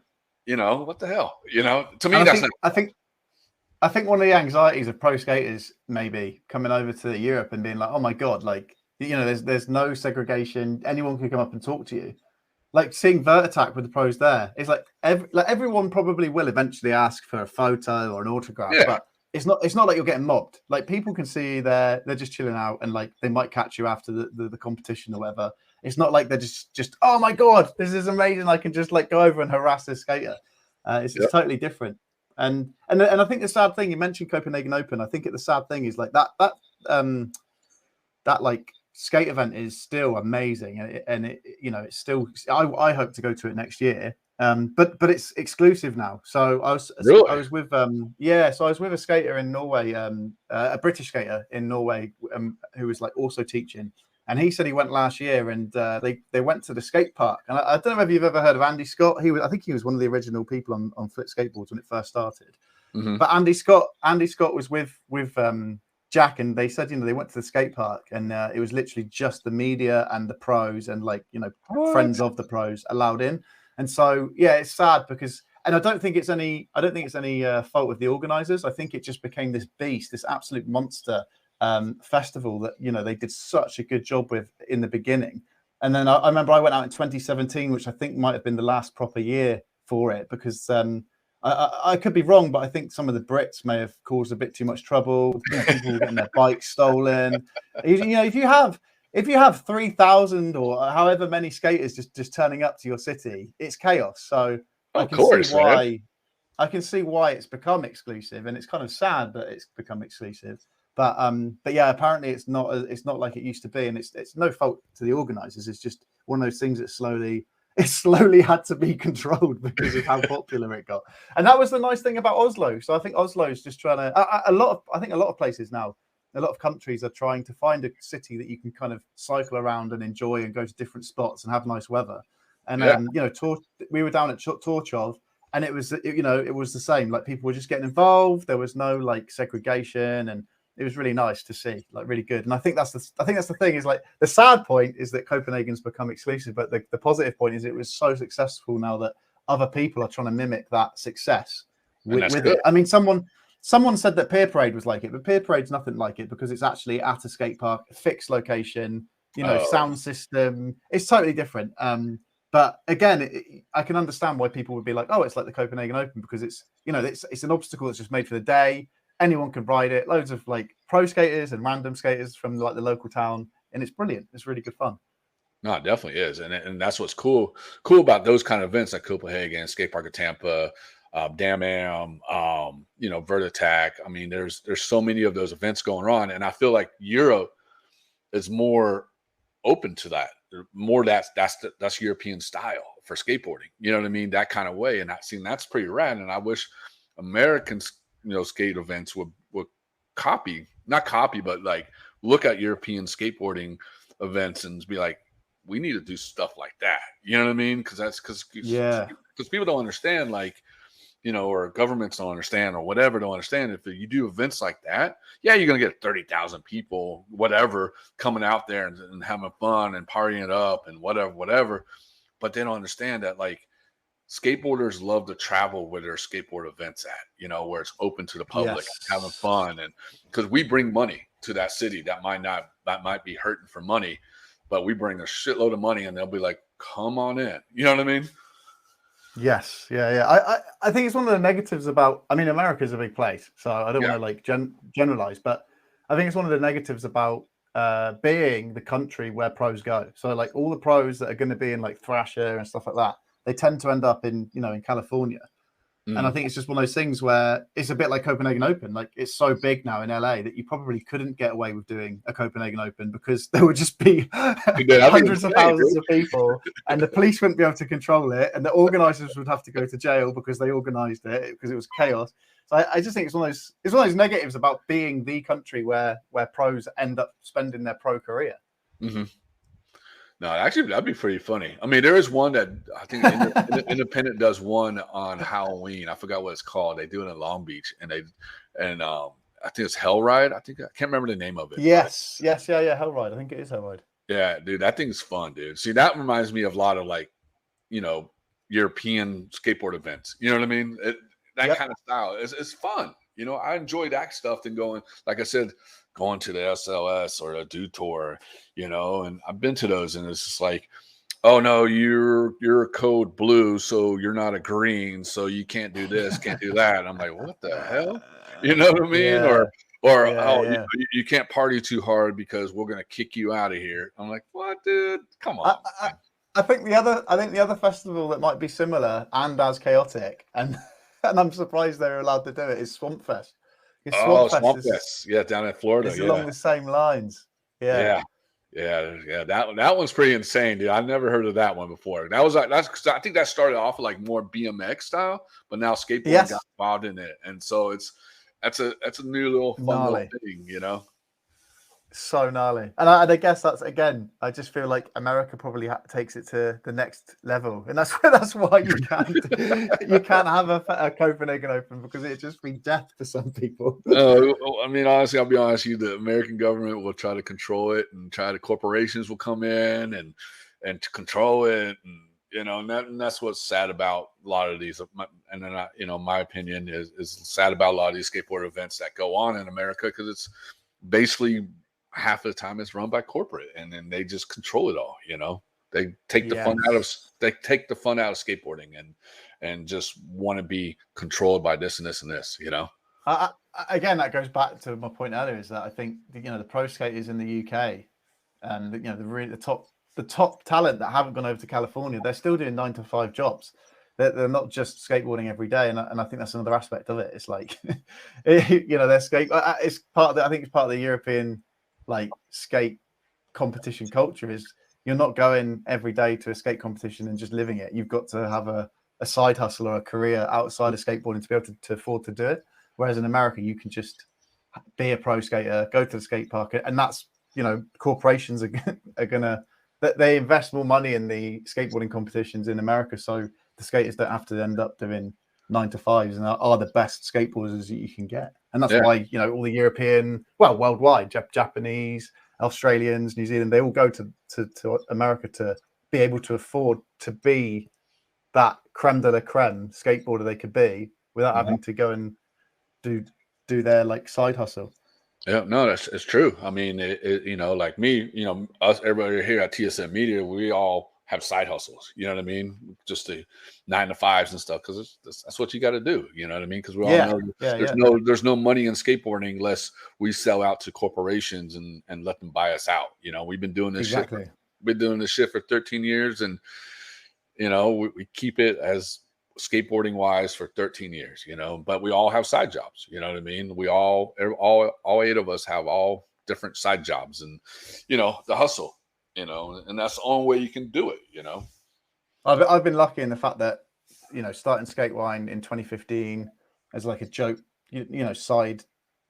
Speaker 1: What the hell? To me, that's
Speaker 2: I think one of the anxieties of pro skaters maybe coming over to Europe and being like, oh my god, like, there's no segregation. Anyone can come up and talk to you. Like seeing Vert Attack with the pros there, it's like everyone probably will eventually ask for a photo or an autograph, but it's not like you're getting mobbed. Like people can see you there, they're just chilling out, and like they might catch you after the competition or whatever. It's not like they're just oh my god, this is amazing, I can just like go over and harass this skater. It's totally different. And I think the sad thing, you mentioned Copenhagen Open, I think the sad thing is like that like skate event is still amazing, and it's still, I hope to go to it next year, but it's exclusive now. So I was with a skater in Norway, a British skater in Norway, who was like also teaching, and he said he went last year, and they went to the skate park, and I don't know if you've ever heard of Andy Scott. I think he was one of the original people on Flip Skateboards when it first started. But Andy Scott was with Jack, and they said, they went to the skate park, and it was literally just the media and the pros and like, friends of the pros allowed in. And so, it's sad because, and I don't think it's any fault of the organizers. I think it just became this beast, this absolute monster festival that, they did such a good job with in the beginning. And then I remember I went out in 2017, which I think might have been the last proper year for it, because I could be wrong, but I think some of the Brits may have caused a bit too much trouble. People getting their bikes stolen. If you have 3,000 or however many skaters just turning up to your city, it's chaos. So I can see why it's become exclusive, and it's kind of sad that it's become exclusive. But apparently it's not like it used to be, and it's no fault to the organizers. It's just one of those things that slowly had to be controlled because of how popular it got. And that was the nice thing about Oslo. So I think Oslo is just trying to, a lot of places now, a lot of countries are trying to find a city that you can kind of cycle around and enjoy and go to different spots and have nice weather. And we were down at Torchov, and it was the same. Like people were just getting involved. There was no like segregation, and it was really nice to see, like really good. And I think that's the thing, is like the sad point is that Copenhagen's become exclusive, but the positive point is it was so successful now that other people are trying to mimic that success with it. I mean, someone said that Pier Parade was like it, but Pier Parade's nothing like it because it's actually at a skate park, a fixed location, sound system. It's totally different. But again, I can understand why people would be like, oh, it's like the Copenhagen Open, because it's an obstacle that's just made for the day. Anyone can ride it. Loads of like pro skaters and random skaters from like the local town, and it's brilliant. It's really good fun.
Speaker 1: No, it definitely is, and that's what's cool about those kind of events like Copenhagen, Skate Park of Tampa, Dam Am, you know, Vert Attack. I mean, there's so many of those events going on, and I feel like Europe is more open to that. More that's European style for skateboarding. You know what I mean? That kind of way, and that's pretty rad. And I wish Americans, you know, skate events would not copy, but like look at European skateboarding events and be like, we need to do stuff like that. You know what I mean? Because people don't understand, like, you know, or governments don't understand, or whatever don't understand. If you do events like that, yeah, you're gonna get 30,000 people, whatever, coming out there and having fun and partying it up and whatever. But they don't understand that, like, skateboarders love to travel where their skateboard events at, you know, where it's open to the public, having fun, and because we bring money to that city that might be hurting for money, but we bring a shitload of money, and they'll be like, come on in. You know what I mean?
Speaker 2: Yes, yeah. I think it's one of the negatives about. I mean, America is a big place, so I don't want to like generalize, but I think it's one of the negatives about being the country where pros go. So like all the pros that are going to be in like Thrasher and stuff like that, they tend to end up in, you know, in California. And I think it's just one of those things where it's a bit like Copenhagen Open. Like it's so big now in LA that you probably couldn't get away with doing a Copenhagen Open because there would just be hundreds of thousands of people, and the police wouldn't be able to control it, and the organizers would have to go to jail because they organized it because it was chaos. So I just think it's one of those negatives about being the country where pros end up spending their pro career.
Speaker 1: Mm-hmm. No, actually, that'd be pretty funny. I mean, there is one that I think Independent does one on Halloween. I forgot what it's called. They do it in Long Beach, and I think it's Hell Ride. I can't remember the name of it.
Speaker 2: Yes, Hell Ride. I think it is Hell Ride.
Speaker 1: Yeah, dude, that thing's fun, dude. See, that reminds me of a lot of, like, you know, European skateboard events. You know what I mean? That kind of style. It's fun. You know, I enjoy that stuff than going, like I said, going to the SLS or a Do Tour, you know, and I've been to those, and it's just like, oh no, you're a code blue, so you're not a green, so you can't do this, can't do that. And I'm like, what the hell? You know what I mean?
Speaker 2: Yeah.
Speaker 1: You can't party too hard because we're gonna kick you out of here. I'm like, what, dude? Come on.
Speaker 2: I think the other festival that might be similar and as chaotic, and I'm surprised they're allowed to do it, is Swamp Fest.
Speaker 1: Swamp Fest. Yeah, down in Florida.
Speaker 2: It's along the same lines. Yeah.
Speaker 1: That one's pretty insane, dude. I've never heard of that one before. I think that started off like more BMX style, but now skateboarding got involved in it, and so that's a new little fun little thing, you know.
Speaker 2: So gnarly, and I guess that's, again, I just feel like America probably takes it to the next level, and that's why you can't have a Copenhagen Open, because it'd just be death for some people.
Speaker 1: I mean, honestly, I'll be honest with you, the American government will try to control it, and corporations will come in and to control it, and you know, and that's what's sad about a lot of these. And then, you know, my opinion is sad about a lot of these skateboard events that go on in America, because it's basically half of the time it's run by corporate, and then they just control it all. You know, they take the fun out of skateboarding, and just want to be controlled by this and this and this. You know,
Speaker 2: again, that goes back to my point earlier, is that I think, you know, the pro skaters in the UK, and, you know, the top talent that haven't gone over to California, they're still doing 9-to-5 jobs. They're not just skateboarding every day, and I think that's another aspect of it. It's like, you know, it's part of I think it's part of the European, like, skate competition culture, is you're not going every day to a skate competition and just living it. You've got to have a side hustle or a career outside of skateboarding to be able to afford to do it. Whereas in America, you can just be a pro skater, go to the skate park, and that's, you know, corporations are gonna, they invest more money in the skateboarding competitions in America, so the skaters don't have to end up doing 9-to-5s and are the best skateboarders that you can get. And that's why, you know, all the European, well, worldwide, Japanese, Australians, New Zealand, they all go to America to be able to afford to be that creme de la creme skateboarder they could be without having to go and do their, like, side hustle.
Speaker 1: Yeah, no, it's true. I mean, you know, like me, you know, us, everybody here at TSM Media, we all have side hustles. You know what I mean? Just the 9-to-5s and stuff, because that's what you got to do. You know what I mean? Because we all know there's no money in skateboarding unless we sell out to corporations and let them buy us out. You know, we've been doing this shit. We've been doing this shit for 13 years, and you know, we keep it as skateboarding wise for 13 years, you know, but we all have side jobs, you know what I mean? We all 8 of us have all different side jobs, and, you know, the hustle, you know, and that's the only way you can do it, you know?
Speaker 2: I've been lucky in the fact that, you know, starting Sk8wine in 2015 as like a joke, you know, side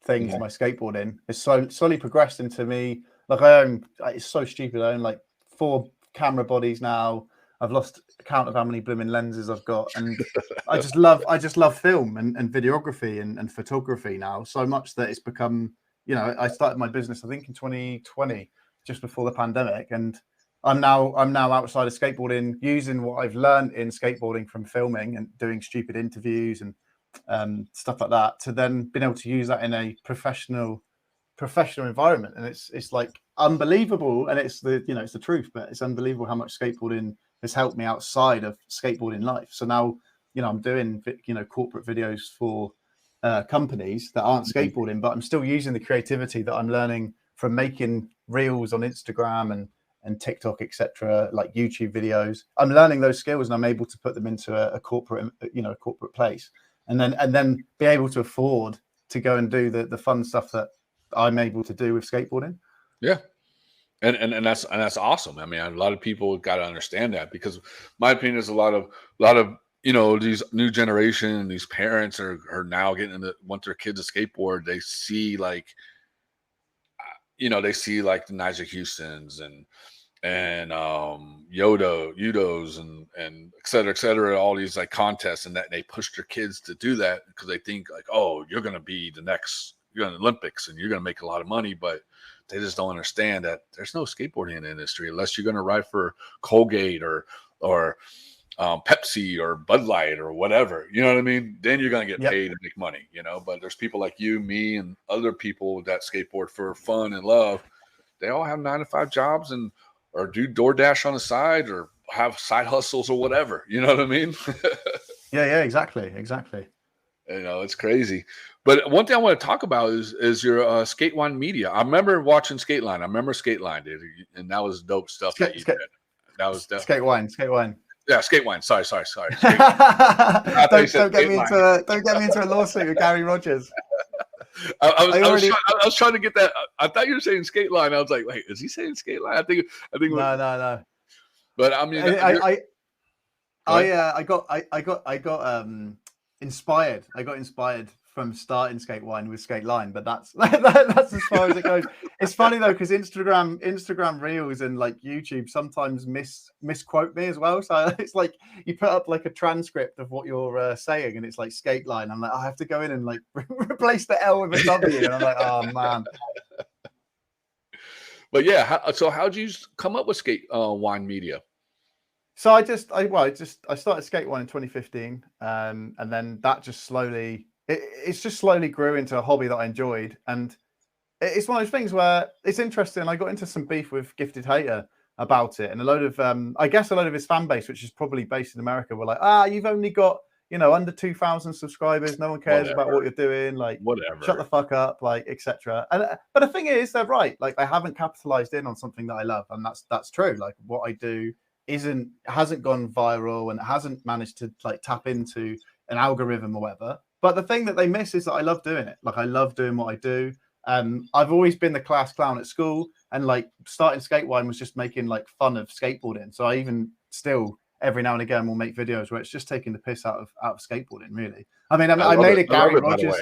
Speaker 2: thing to my skateboarding has slowly progressed into me. Like it's so stupid. I own like 4 camera bodies now. I've lost count of how many blooming lenses I've got, and I just love film and videography and photography now so much that it's become, you know, I started my business I think in 2020, just before the pandemic, and I'm now outside of skateboarding, using what I've learned in skateboarding from filming and doing stupid interviews and stuff like that, to then being able to use that in a professional environment. And it's like unbelievable, and it's the, you know, it's the truth, but it's unbelievable how much skateboarding has helped me outside of skateboarding life. So now, you know, I'm doing, you know, corporate videos for companies that aren't skateboarding, but I'm still using the creativity that I'm learning from making reels on Instagram and TikTok, etc., like YouTube videos. I'm learning those skills, and I'm able to put them into a corporate, you know, a corporate place, and then be able to afford to go and do the fun stuff that I'm able to do with skateboarding.
Speaker 1: Yeah. And that's awesome. I mean, a lot of people got to understand that, because my opinion is a lot of, you know, these new generation, these parents are now want their kids to skateboard. They see like, you know, they see like the Nigel Houstons and Yodos and et cetera, all these like contests, and that they push their kids to do that because they think like, oh, you're going to be the next, you're in the Olympics and you're going to make a lot of money. But they just don't understand that there's no skateboarding in the industry unless you're going to ride for Colgate or Pepsi or Bud Light or whatever, you know what I mean? Then you're going to get paid and make money, you know. But there's people like you, me, and other people that skateboard for fun and love. They all have 9-to-5 jobs or do DoorDash on the side or have side hustles or whatever, you know what I mean?
Speaker 2: yeah, exactly.
Speaker 1: You know, it's crazy. But one thing I want to talk about is your Sk8wine media. I remember watching Skateline. I remember Skateline, dude, and that was dope stuff that you did. That was
Speaker 2: Sk8wine.
Speaker 1: Yeah, Sk8wine. Sorry.
Speaker 2: Don't get me into a lawsuit with Gary Rogers.
Speaker 1: I was trying to get that. I thought you were saying Skateline. I was like, wait, is he saying Skateline? I think.
Speaker 2: No.
Speaker 1: But I mean,
Speaker 2: I got inspired. I got inspired from starting Sk8wine with Skateline, but that's as far as it goes. It's funny though, because Instagram Reels and like YouTube sometimes misquote me as well. So it's like you put up like a transcript of what you're saying, and it's like Skateline. I'm like, I have to go in and like replace the L with a W, and I'm like, oh man.
Speaker 1: But yeah, so how'd you come up with Sk8wine media?
Speaker 2: So I started Sk8wine in 2015, and then that just slowly grew into a hobby that I enjoyed. And it's one of those things where it's interesting. I got into some beef with Gifted Hater about it, and a load of his fan base, which is probably based in America, were like, you've only got, you know, under 2,000 subscribers. No one cares about what you're doing. Like,
Speaker 1: whatever.
Speaker 2: Shut the fuck up, like, etc. And but the thing is, they're right. Like, I haven't capitalized in on something that I love, and that's true. Like, what I do hasn't gone viral and hasn't managed to like tap into an algorithm or whatever. But the thing that they miss is that I love doing it. Like, I love doing what I do. I've always been the class clown at school, and like starting Sk8wine was just making like fun of skateboarding. So I even still every now and again will make videos where it's just taking the piss out of skateboarding, really. I mean, I made a Gary Rogers.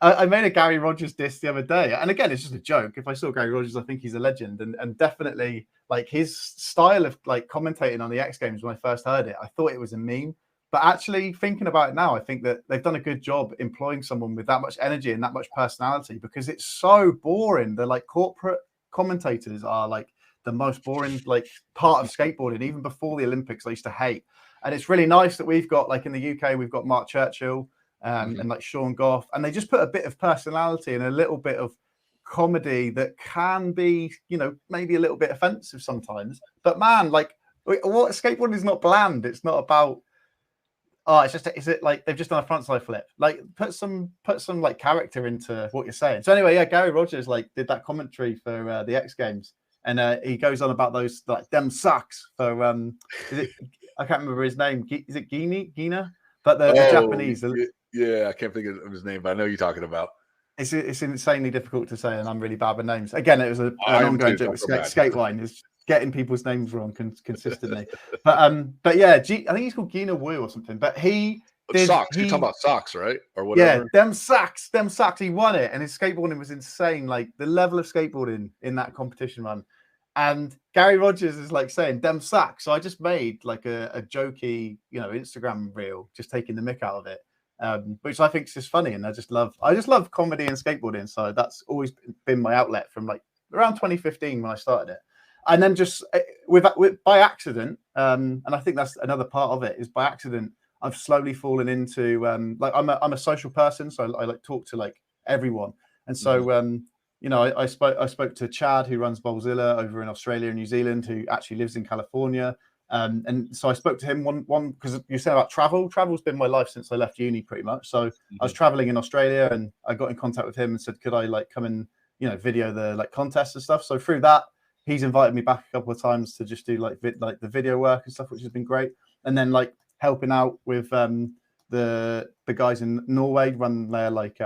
Speaker 2: I made a Gary Rogers diss the other day, and again, it's just a joke. If I saw Gary Rogers, I think he's a legend, and definitely like his style of like commentating on the X Games. When I first heard it, I thought it was a meme, but actually thinking about it now, I think that they've done a good job employing someone with that much energy and that much personality, because it's so boring. The like corporate commentators are like the most boring like part of skateboarding. Even before the Olympics, I used to hate, and it's really nice that we've got like in the UK, we've got Mark Churchill. And like Sean Goff, and they just put a bit of personality and a little bit of comedy that can be, you know, maybe a little bit offensive sometimes. But man, like, what skateboarding is not bland. It's not about is it like they've just done a frontside flip? Like, put some like character into what you're saying. So anyway, yeah, Gary Rogers like did that commentary for the X Games, and he goes on about those like them sucks for I can't remember his name. Is it Gina? But the Japanese.
Speaker 1: Yeah, I can't think of his name, but I know you're talking about.
Speaker 2: It's insanely difficult to say, and I'm really bad with names. Again, it was an ongoing joke with Sk8wine is getting people's names wrong consistently. But yeah, I think he's called Gina Wu or something. But he did.
Speaker 1: Socks. You're talking about socks, right? Or whatever.
Speaker 2: Yeah, them socks. He won it, and his skateboarding was insane. Like the level of skateboarding in that competition run. And Gary Rogers is like saying "dem sacks," so I just made like a jokey, Instagram reel, just taking the mick out of it, which I think is just funny, and I just love comedy and skateboarding. So that's always been my outlet from like around 2015 when I started it, and then just with by accident, and I think that's another part of it is by accident. I've slowly fallen into like I'm a social person, so I like talk to like everyone, and so. I spoke to Chad, who runs Bowlzilla over in Australia and New Zealand, who actually lives in California. And so I spoke to him one because you said about travel. Travel's been my life since I left uni, pretty much. So I was traveling in Australia, and I got in contact with him and said, could I like come and video the like contests and stuff. So through that, he's invited me back a couple of times to just do like the video work and stuff, which has been great. And then like helping out with the guys in Norway run their like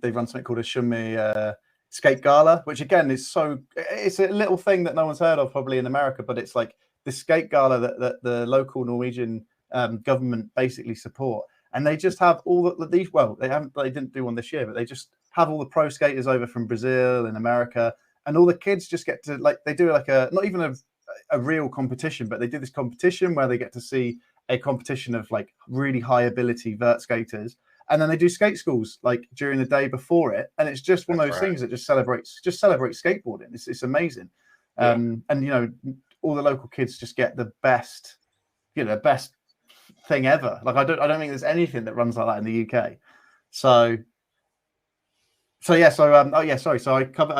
Speaker 2: they run something called a Shummi skate gala, which again is it's a little thing that no one's heard of probably in America, but it's like the skate gala that the local Norwegian government basically support, and they just have all these. Well, they didn't do one this year, but they just have all the pro skaters over from Brazil and America, and all the kids just get to like they do like not even a real competition, but they do this competition where they get to see a competition of like really high ability vert skaters. And then they do skate schools like during the day before it, and it's just one of those things that just celebrates skateboarding. It's amazing, and all the local kids just get the best, best thing ever. Like I don't think there's anything that runs like that in the UK. So I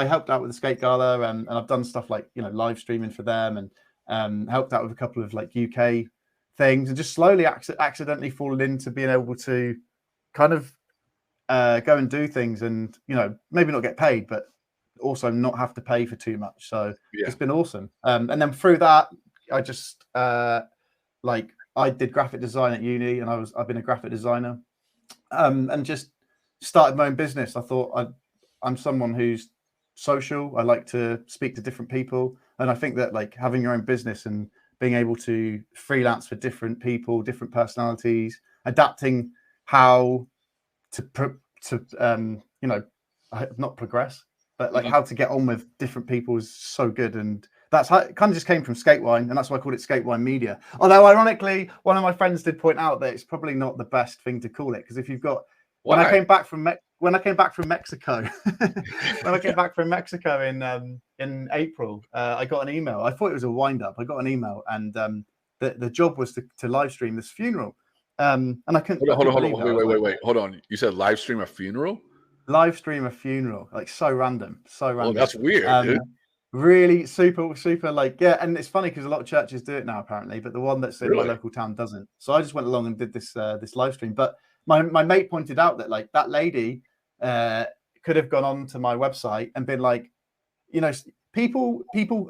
Speaker 2: helped out with the skate gala, and I've done stuff like live streaming for them, and helped out with a couple of like UK things, and just slowly accidentally fallen into being able to kind of go and do things and maybe not get paid, but also not have to pay for too much. So it's been awesome. And then through that, I just like I did graphic design at uni, and I've been a graphic designer, and just started my own business. I thought I'm someone who's social. I like to speak to different people, and I think that like having your own business and being able to freelance for different people, different personalities, adapting how to not progress, but like how to get on with different people is so good. And that's how it kind of just came from Sk8wine, and that's why I called it Sk8wine Media. Although ironically, one of my friends did point out that it's probably not the best thing to call it, because if you've got when I came back from Mexico in April, I got an email. I thought it was a wind up. I got an email, and the job was to live stream this funeral. And I couldn't.
Speaker 1: Wait. Hold on. You said live stream a funeral?
Speaker 2: Live stream a funeral, like so random. Oh,
Speaker 1: that's weird, dude.
Speaker 2: Really super like and it's funny because a lot of churches do it now apparently, but the one that's in my local town doesn't. So I just went along and did this live stream. But my mate pointed out that like that lady could have gone on to my website and been like, people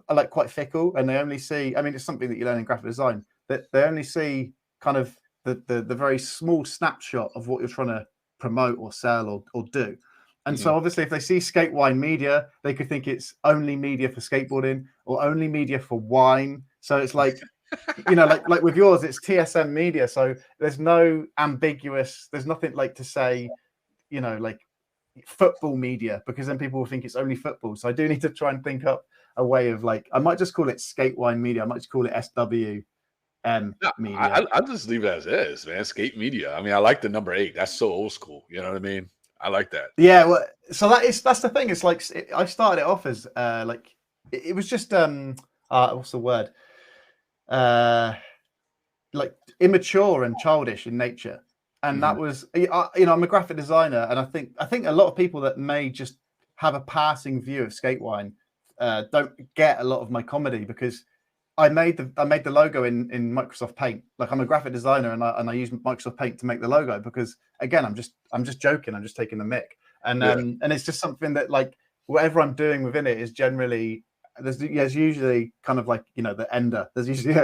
Speaker 2: are like quite fickle, and they only see. I mean, it's something that you learn in graphic design, that they only see kind of the very small snapshot of what you're trying to promote or sell or do. And so obviously if they see Sk8wine Media, they could think it's only media for skateboarding or only media for wine. So it's like, like with yours, it's TSM Media. So there's no ambiguous, there's nothing like to say, like football media, because then people will think it's only football. So I do need to try and think up a way of like, I might just call it Sk8wine Media. I might just call it SW. Media.
Speaker 1: I'll just leave it as is, man. Skate Media. I mean, I like the number 8. That's so old school. You know what I mean? I like that.
Speaker 2: Yeah. Well, so that's the thing. It's like I started it off as like it was just what's the word? Like immature and childish in nature, and that was I'm a graphic designer, and I think a lot of people that may just have a passing view of Sk8wine don't get a lot of my comedy, because I made the logo in Microsoft Paint. Like I'm a graphic designer, and I use Microsoft Paint to make the logo, because again I'm just joking. I'm just taking the mick, and it's just something that like whatever I'm doing within it is generally there's usually kind of like, you know, the ender. There's usually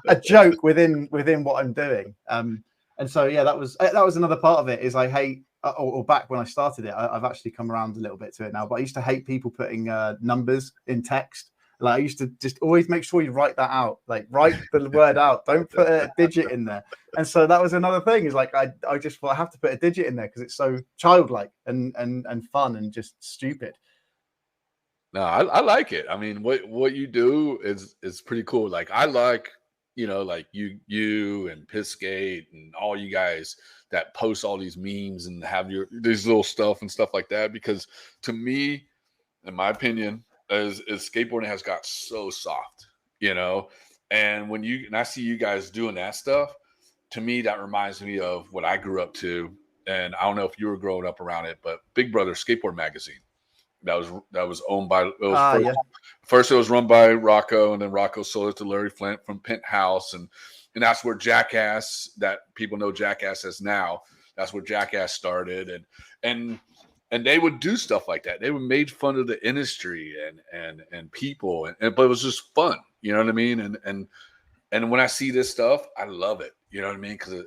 Speaker 2: a joke within what I'm doing. And so yeah, that was another part of it. Is I hate, or back when I started it, I've actually come around a little bit to it now. But I used to hate people putting numbers in text. Like I used to just always make sure you write that out. Like write the word out. Don't put a digit in there. And so that was another thing. Is like I just thought I have to put a digit in there because it's so childlike and fun and just stupid.
Speaker 1: No, I like it. I mean, what you do is pretty cool. Like I like, you know, like you and Sk8wine and all you guys that post all these memes and have these little stuff and stuff like that. Because to me, in my opinion, is skateboarding has got so soft, you know. And I see you guys doing that stuff, to me that reminds me of what I grew up to. And I don't know if you were growing up around it, but Big Brother Skateboard Magazine. That was owned by first it was run by Rocco, and then Rocco sold it to Larry Flint from Penthouse, and that's where Jackass, that people know Jackass as now, that's where Jackass started, and they would do stuff like that. They would made fun of the industry and people, but it was just fun, you know what I mean? And when I see this stuff, I love it, you know what I mean? Because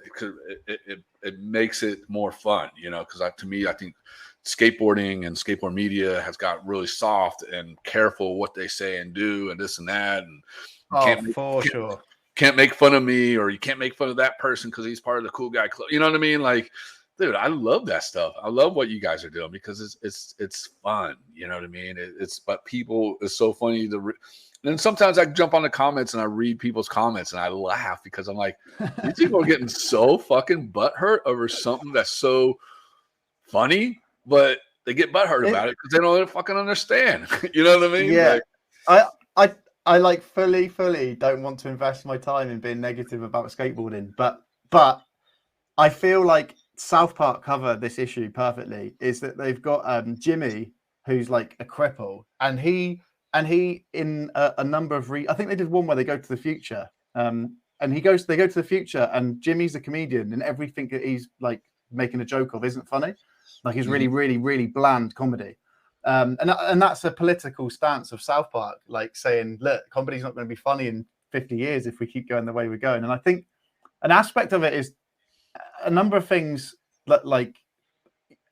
Speaker 1: it makes it more fun, you know. Because to me, I think skateboarding and skateboard media has got really soft and careful what they say and do and this and that, and can't make fun of me, or you can't make fun of that person because he's part of the cool guy club, you know what I mean? Like, dude, I love that stuff. I love what you guys are doing because it's fun, you know what I mean? But people, it's so funny and sometimes I jump on the comments and I read people's comments and I laugh because I'm like, these people are getting so fucking butthurt over something that's so funny, but they get butthurt about it because they don't fucking understand. You know what I mean?
Speaker 2: Yeah. Like, I like fully don't want to invest my time in being negative about skateboarding, but I feel like South Park cover this issue perfectly. Is that they've got Jimmy, who's like a cripple, and he in a number of I think they did one where they go to the future, and they go to the future, and Jimmy's a comedian, and everything that he's like making a joke of isn't funny. Like he's really bland comedy. And that's a political stance of South Park, like saying, look, comedy's not going to be funny in 50 years if we keep going the way we're going. And I think an aspect of it is a number of things that, like,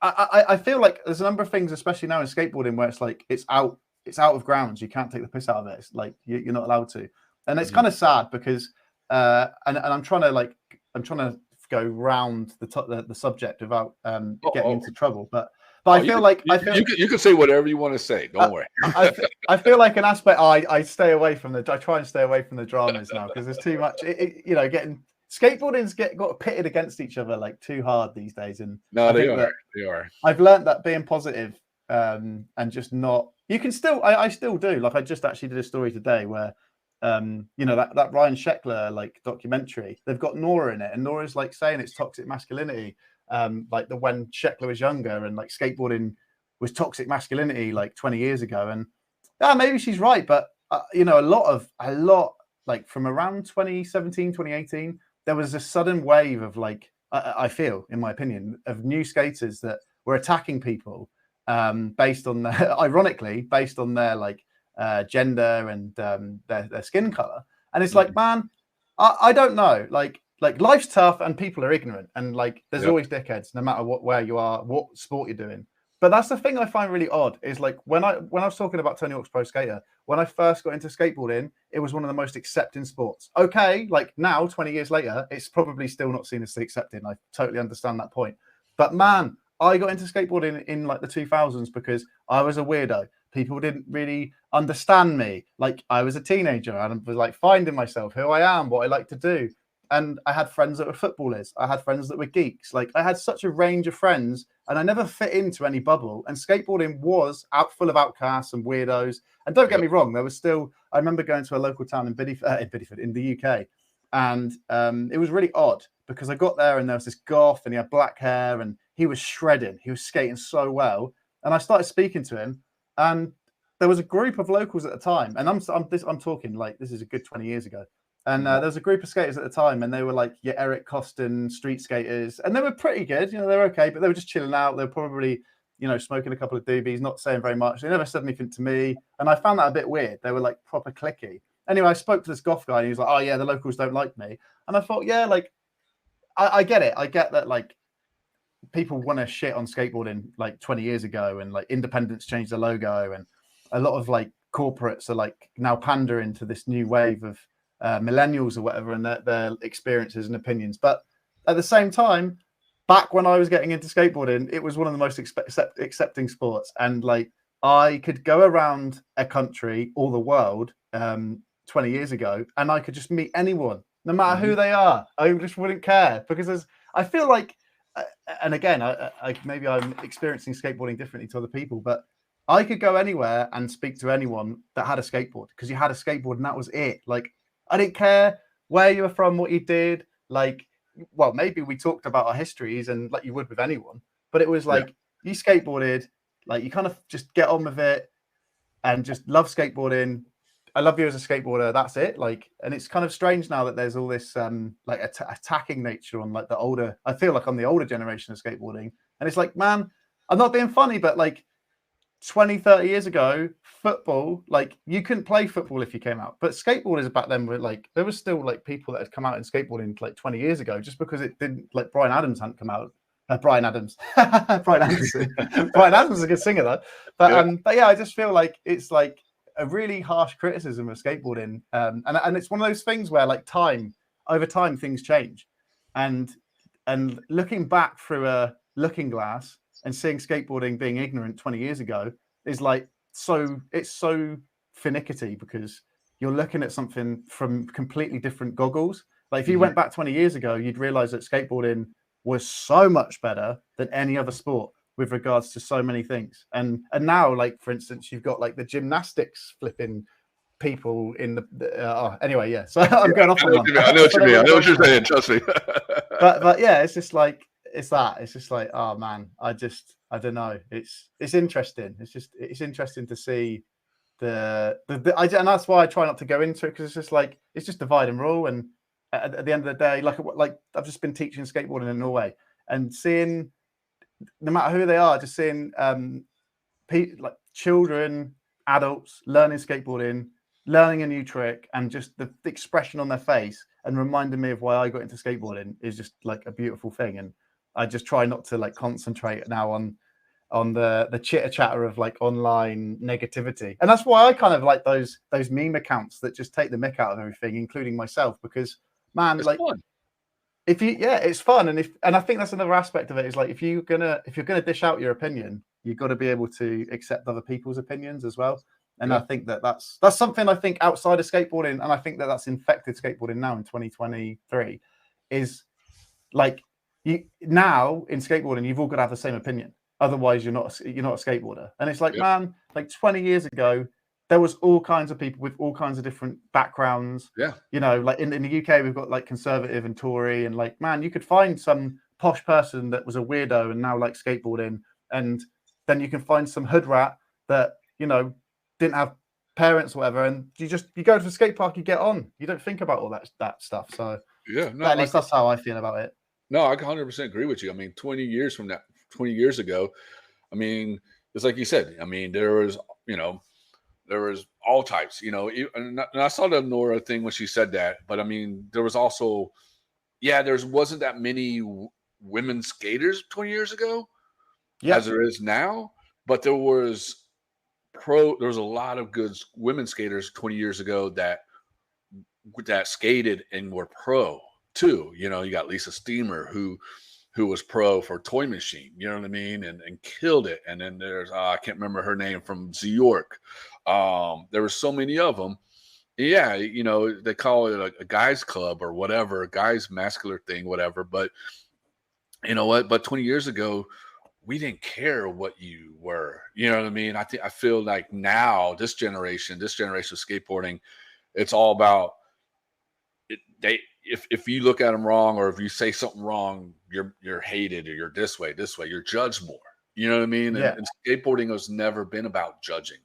Speaker 2: I feel like there's a number of things, especially now in skateboarding, where it's like it's out of grounds. You can't take the piss out of it. It's like you're not allowed to. And it's kind of sad because and I'm trying to go round the subject without getting into trouble, but I feel like
Speaker 1: you can say whatever you want to say. Don't worry.
Speaker 2: I feel like an aspect I stay away from I try and stay away from the dramas now because there's too much. You know, getting skateboarding's got pitted against each other like too hard these days, and
Speaker 1: no, they are. I've
Speaker 2: learned that being positive and just not. You can still. I still do. Like I just actually did a story today where. You know, that Ryan Sheckler like documentary, they've got Nora in it, and Nora's like saying it's toxic masculinity, like when Sheckler was younger and like skateboarding was toxic masculinity like 20 years ago, and maybe she's right, but you know, a lot like from around 2017 2018 there was a sudden wave of like I feel, in my opinion, of new skaters that were attacking people based on ironically based on their like gender and their skin color, and it's like, man, I don't know, like life's tough and people are ignorant, and like there's always dickheads no matter where you are, what sport you're doing. But that's the thing I find really odd is like when I was talking about Tony Hawk's Pro Skater, when I first got into skateboarding, it was one of the most accepting sports. Okay, like now 20 years later, it's probably still not seen as accepting. I totally understand that point, but man, I got into skateboarding in like the 2000s because I was a weirdo. People didn't really understand me. Like I was a teenager and I was like finding myself, who I am, what I like to do. And I had friends that were footballers. I had friends that were geeks. Like I had such a range of friends and I never fit into any bubble. And skateboarding was full of outcasts and weirdos. And don't get me wrong, there was still, I remember going to a local town in Bideford in the UK. And it was really odd because I got there and there was this goth and he had black hair and he was shredding. He was skating so well. And I started speaking to him. And there was a group of locals at the time, and I'm talking like this is a good 20 years ago. And there was a group of skaters at the time, and they were like Eric Costin street skaters, and they were pretty good. You know, they were okay, but they were just chilling out. They were probably smoking a couple of doobies, not saying very much. They never said anything to me. And I found that a bit weird. They were like proper cliquey. Anyway, I spoke to this goth guy and he was like, oh yeah, the locals don't like me. And I thought, yeah, like, I get it. I get that, like, people want to shit on skateboarding like 20 years ago, and like Independence changed the logo, and a lot of like corporates are like now pandering to this new wave of millennials or whatever, and their experiences and opinions. But at the same time, back when I was getting into skateboarding, it was one of the most accepting sports, and like I could go around a country or the world 20 years ago, and I could just meet anyone, no matter who they are. I just wouldn't care, because I feel like, and again, I maybe I'm experiencing skateboarding differently to other people, but I could go anywhere and speak to anyone that had a skateboard, because you had a skateboard and that was it. Like, I didn't care where you were from, what you did. Like, well, maybe we talked about our histories, and like you would with anyone, but it was like, you skateboarded, like you kind of just get on with it and just love skateboarding. I love you as a skateboarder. That's it. Like, and it's kind of strange now that there's all this like attacking nature on like the older. I feel like on the older generation of skateboarding, and it's like, man, I'm not being funny, but like 20, 30 years ago, football, like you couldn't play football if you came out. But skateboarders back then were like, there was still like people that had come out in skateboarding like 20 years ago, just because it didn't, like Brian Adams hadn't come out. Brian Adams, Brian Anderson. Brian Adams is a good singer though. But yeah, I just feel like it's like a really harsh criticism of skateboarding, and it's one of those things where like over time things change, and looking back through a looking glass and seeing skateboarding being ignorant 20 years ago is like it's so finicky, because you're looking at something from completely different goggles. Like if you went back 20 years ago, you'd realize that skateboarding was so much better than any other sport with regards to so many things. And now, like, for instance, you've got like the gymnastics flipping people in the anyway, yeah. So I'm going off.
Speaker 1: I know what you mean. I know what you're saying. Trust me.
Speaker 2: but yeah, it's just like, it's just like, oh man, I don't know. It's interesting. It's interesting to see and that's why I try not to go into it, because it's just like, it's just divide and rule. And at the end of the day, like I've just been teaching skateboarding in Norway, and seeing, no matter who they are, just seeing like children, adults learning skateboarding, learning a new trick, and just the expression on their face and reminding me of why I got into skateboarding is just like a beautiful thing. And I just try not to like concentrate now on the chitter chatter of like online negativity. And that's why I kind of like those meme accounts that just take the mick out of everything, including myself, because man, it's like fun. It's fun. And I think that's another aspect of it, is like, if you're gonna dish out your opinion, you've got to be able to accept other people's opinions as well. And I think that's something I think outside of skateboarding, and I think that's infected skateboarding now in 2023, is like, now in skateboarding, you've all got to have the same opinion. Otherwise, you're not a skateboarder. And it's like, man, like 20 years ago, there was all kinds of people with all kinds of different backgrounds. Yeah. Like in the UK, we've got like conservative and Tory, and like, man, you could find some posh person that was a weirdo and now like skateboarding. And then you can find some hood rat that, didn't have parents or whatever. And you go to the skate park, you get on. You don't think about all that stuff. So yeah, no, at least that's how I feel about it.
Speaker 1: No, I 100% agree with you. I mean, 20 years ago, I mean, it's like you said, I mean, there was all types, and I saw the Nora thing when she said that, but I mean, there was also, there wasn't that many women skaters 20 years ago as there is now, but there was a lot of good women skaters 20 years ago that skated and were pro too. You got Lisa Steamer, who was pro for Toy Machine, you know what I mean, and killed it. And then there's I can't remember her name, from New York. There were so many of them. Yeah, they call it a guys club or whatever, a guys masculine thing, whatever. But you know what? But 20 years ago, we didn't care what you were. You know what I mean? I feel like now this generation of skateboarding, it's all about it. If you look at them wrong, or if you say something wrong, you're hated, or you're this way, you're judged more. You know what I mean? Yeah. And skateboarding has never been about judging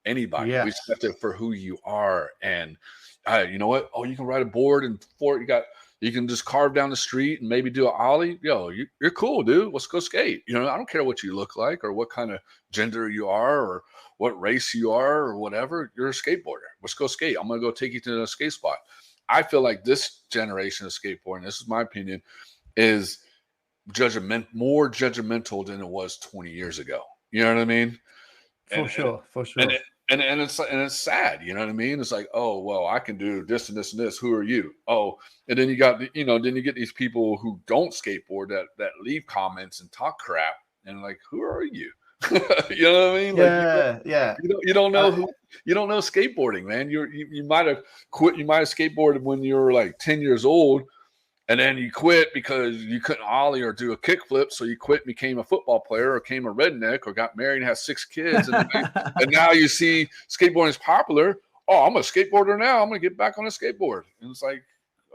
Speaker 1: anybody. We accept it for who you are. And you know what? Oh, you can ride a board, and you You can just carve down the street and maybe do an ollie. Yo, you're cool, dude. Let's go skate. You know, I don't care what you look like or what kind of gender you are or what race you are or whatever. You're a skateboarder. Let's go skate. I'm going to go take you to the skate spot. I feel like this generation of skateboarding, this is my opinion, is more judgmental than it was 20 years ago. You know what I mean?
Speaker 2: For sure.
Speaker 1: And it's sad, you know what I mean? It's like, oh, well, I can do this and this and this. Who are you? Oh, and then you got, then you get these people who don't skateboard that leave comments and talk crap, and like, who are you? You know what I mean?
Speaker 2: Yeah.
Speaker 1: You don't know you don't know skateboarding, man. You might have quit. You might have skateboarded when you were like 10 years old, and then you quit because you couldn't ollie or do a kickflip. So you quit and became a football player or became a redneck or got married and has 6 kids. And now you see skateboarding is popular. Oh, I'm a skateboarder now. I'm going to get back on a skateboard. And it's like,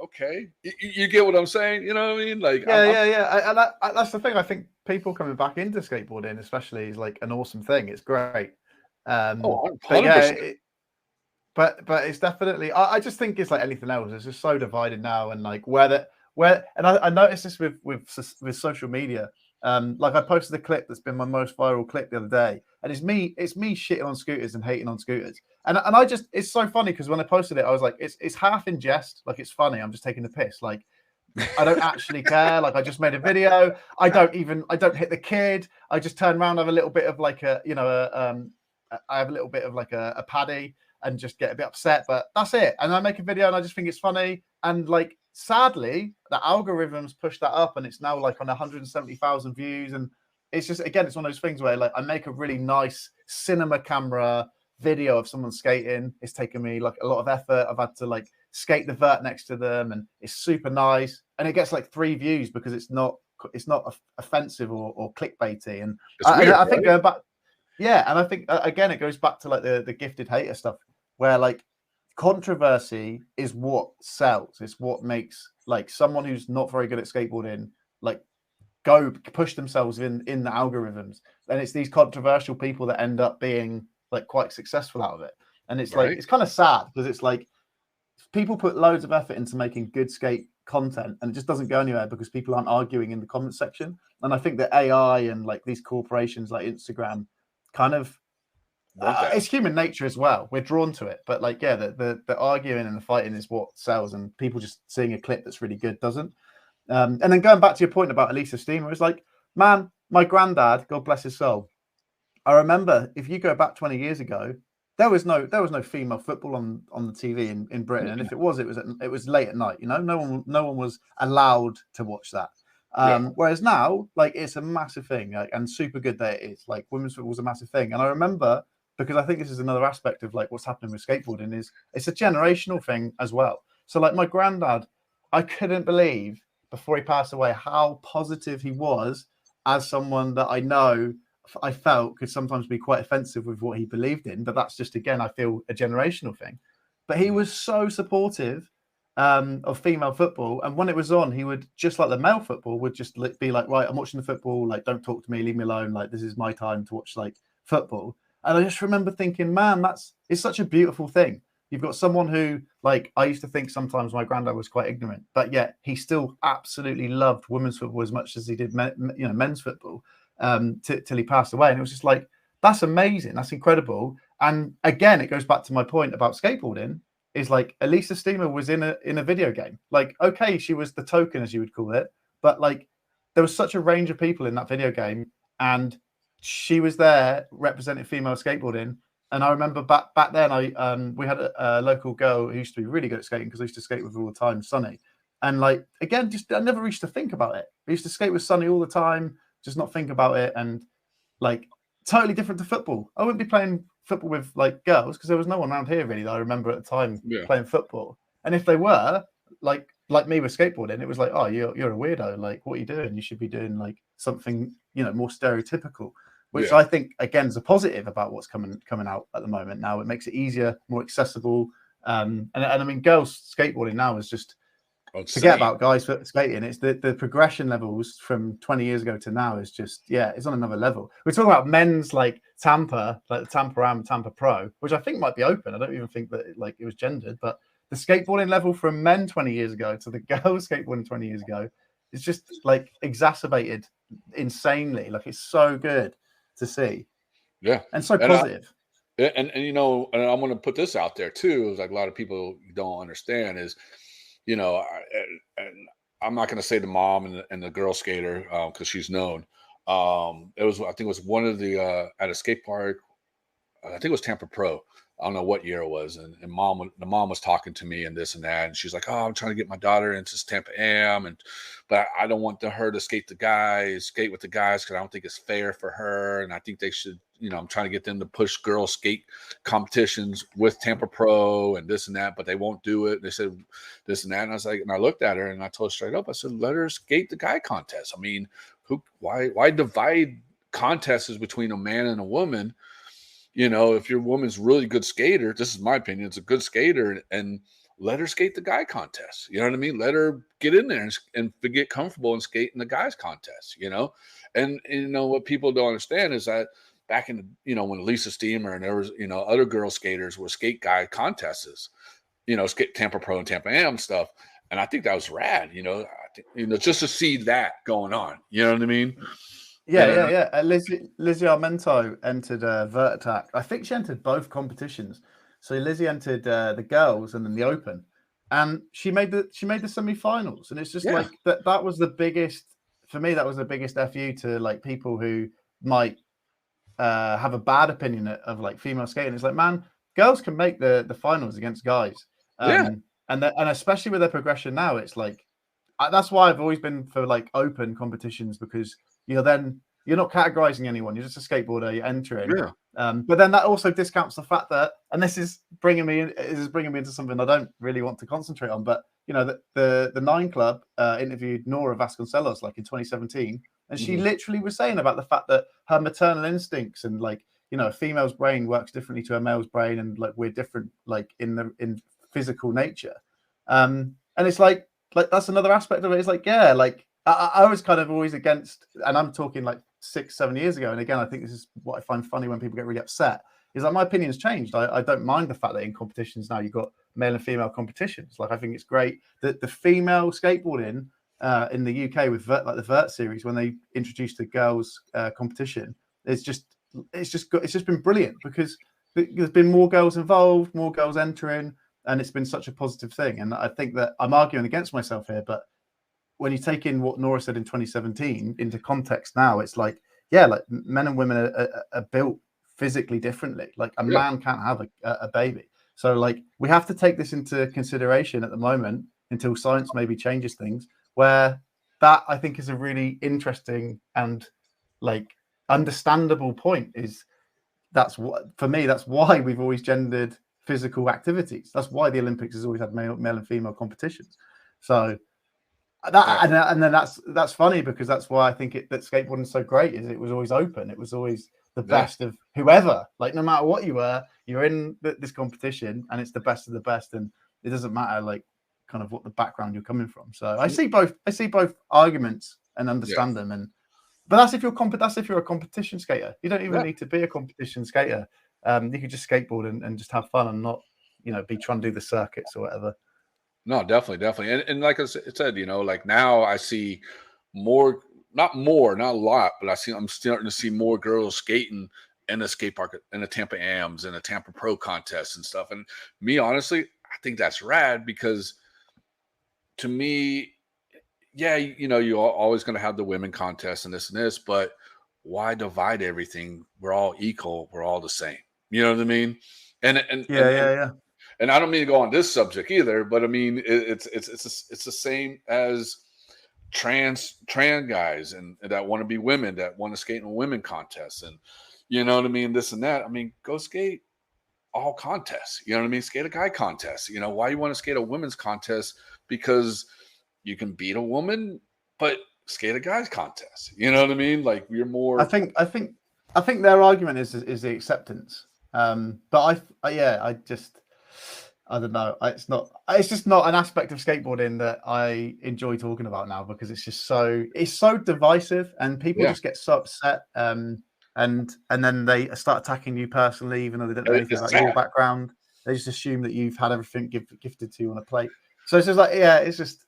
Speaker 1: okay, you get what I'm saying? You know what I mean? Like,
Speaker 2: yeah. And that's the thing. I think people coming back into skateboarding, especially, is like an awesome thing. It's great.
Speaker 1: 100%.
Speaker 2: But it's definitely. I just think it's like anything else. It's just so divided now, and like and I noticed this with social media. Like I posted a clip that's been my most viral clip the other day, and it's me shitting on scooters and hating on scooters. And I just, it's so funny because when I posted it, I was like, it's half in jest, like it's funny. I'm just taking the piss. Like I don't actually care. Like I just made a video. I don't hit the kid. I just turn around, have a little bit of like I have a little bit of like a paddy and just get a bit upset, but that's it. And I make a video and I just think it's funny. And like, sadly, the algorithms push that up and it's now like on 170,000 views. And it's just, again, it's one of those things where like I make a really nice cinema camera video of someone skating. It's taken me like a lot of effort. I've had to like skate the vert next to them and it's super nice. And it gets like 3 views because it's not offensive or clickbaity. And I think going back, yeah. And I think again, it goes back to like the gifted hater stuff where like controversy is what sells. It's what makes like someone who's not very good at skateboarding like go push themselves in the algorithms. And it's these controversial people that end up being like quite successful out of it. And it's like, it's kind of sad because it's like people put loads of effort into making good skate content and it just doesn't go anywhere because people aren't arguing in the comment section. And I think that AI and like these corporations like Instagram kind of it's human nature as well. We're drawn to it, but like, yeah, the arguing and the fighting is what sells, and people just seeing a clip that's really good doesn't. And then going back to your point about Elisa Steamer, it's like, man, my granddad, God bless his soul. I remember if you go back 20 years ago, there was no female football on the TV in Britain, and if it was late at night. You know, no one was allowed to watch that. Whereas now, like, it's a massive thing, like, and super good that it is. Like, women's football was a massive thing, and I remember. Because I think this is another aspect of like what's happening with skateboarding is it's a generational thing as well. So like my granddad, I couldn't believe before he passed away how positive he was as someone that I know I felt could sometimes be quite offensive with what he believed in. But that's just, again, I feel a generational thing. But he was so supportive of female football. And when it was on, he would, just like the male football, would just be like, right, I'm watching the football. Like, don't talk to me, leave me alone. Like, this is my time to watch like football. And I just remember thinking, man, it's such a beautiful thing. You've got someone who, like, I used to think sometimes my granddad was quite ignorant, but yet he still absolutely loved women's football as much as he did, men's football, till he passed away. And it was just like, that's amazing. That's incredible. And again, it goes back to my point about skateboarding is like Elisa Steamer was in a video game. Like, okay, she was the token, as you would call it, but like there was such a range of people in that video game, and she was there representing female skateboarding. And I remember back then, we had a local girl who used to be really good at skating because I used to skate with her all the time, Sunny. And like, again, just I never used to think about it. I used to skate with Sunny all the time, just not think about it. And like, totally different to football. I wouldn't be playing football with like girls because there was no one around here really that I remember at the time playing football. And if they were like me with skateboarding, it was like, oh, you're a weirdo. Like, what are you doing? You should be doing like something, more stereotypical. Which I think, again, is a positive about what's coming out at the moment. Now it makes it easier, more accessible. And I mean, girls skateboarding now is just forget about guys skating. It's the progression levels from 20 years ago to now is just, it's on another level. We're talking about men's like Tampa, like the Tampa Am, Tampa Pro, which I think might be open. I don't even think that it was gendered, but the skateboarding level from men 20 years ago to the girls skateboarding 20 years ago is just like exacerbated insanely. Like it's so good to see.
Speaker 1: Yeah.
Speaker 2: And so positive.
Speaker 1: And you know, and I'm going to put this out there too. Is like a lot of people don't understand is, you know, and I'm not going to say the mom and the girl skater because she's known. It was, I think it was one of the at a skate park. I think it was Tampa Pro. I don't know what year it was, and the mom was talking to me and this and that, and she's like, "Oh, I'm trying to get my daughter into Tampa Am, but I don't want her to skate with the guys because I don't think it's fair for her, and I think they should, you know, I'm trying to get them to push girl skate competitions with Tampa Pro and this and that, but they won't do it. They said this and that, and I was like, and I looked at her and I told her straight up, I said, let her skate the guy contest. I mean, why divide contests between a man and a woman? You know, if your woman's really good skater, this is my opinion, it's a good skater, and let her skate the guy contest. You know what I mean? Let her get in there and get comfortable and skate in the guys contest, you know? And you know, what people don't understand is that back in the, you know, when Lisa Steamer and there was, you know, other girl skaters were skate guy contests, you know, skate Tampa Pro and Tampa Am stuff. And I think that was rad, you know, just to see that going on, you know what I mean?
Speaker 2: Yeah. Lizzie Armento entered Vert Attack. I think she entered both competitions. So Lizzie entered the girls and then the open, and she made the semi-finals. And it's just like that was the biggest for me. That was the biggest fu to like people who might have a bad opinion of like female skating. It's like, man, girls can make the finals against guys. And especially with their progression now, it's like that's why I've always been for like open competitions, because you're not categorizing anyone. You're just a skateboarder. You're entering.
Speaker 1: Yeah.
Speaker 2: But then that also discounts the fact that, and this is bringing me into something I don't really want to concentrate on. But you know, the Nine Club interviewed Nora Vasconcelos like in 2017, and she literally was saying about the fact that her maternal instincts and like, you know, a female's brain works differently to a male's brain, and like we're different like in physical nature. And it's like that's another aspect of it. It's like, yeah, like I was kind of always against, and I'm talking like 6-7 years ago. And again, I think this is what I find funny when people get really upset, is like my opinion's changed. I don't mind the fact that in competitions now you've got male and female competitions. Like I think it's great that the female skateboarding in the UK with the Vert series, when they introduced the girls competition, it's just been brilliant, because there's been more girls involved, more girls entering, and it's been such a positive thing. And I think that I'm arguing against myself here, but when you take in what Nora said in 2017 into context now, it's like, yeah, like men and women are built physically differently. Like a man can't have a baby. So like we have to take this into consideration at the moment until science maybe changes things, where that I think is a really interesting and like understandable point. Is that's what, for me, that's why we've always gendered physical activities. That's why the Olympics has always had male and female competitions. So and then that's funny, because that's why I think that skateboarding is so great. Is it was always open. It was always the best of whoever. Like no matter what you were, you're in this competition, and it's the best of the best, and it doesn't matter like kind of what the background you're coming from. So I see both arguments and understand them. But that's if you're a competition skater. You don't even need to be a competition skater. You could just skateboard and just have fun, and not, you know, be trying to do the circuits or whatever.
Speaker 1: No, definitely. And like I said, you know, like now I see more, not a lot, but I'm starting to see more girls skating in the skate park, in the Tampa Ams and the Tampa Pro contests and stuff. And me, honestly, I think that's rad, because to me, yeah, you know, you're always going to have the women contests and this, but why divide everything? We're all equal. We're all the same. You know what I mean? And and I don't mean to go on this subject either, but I mean it's the same as trans guys and that want to be women, that want to skate in women contests, and you know what I mean, this and that. I mean, go skate all contests. You know what I mean? Skate a guy contest. You know, why you want to skate a women's contest? Because you can beat a woman, but skate a guy's contest. You know what I mean? Like you're more.
Speaker 2: I think their argument is the acceptance. But I don't know. It's just not an aspect of skateboarding that I enjoy talking about now, because it's so divisive, and people just get so upset. And then they start attacking you personally, even though they don't know anything about your background. They just assume that you've had everything gifted to you on a plate. So it's just like, yeah, it's just,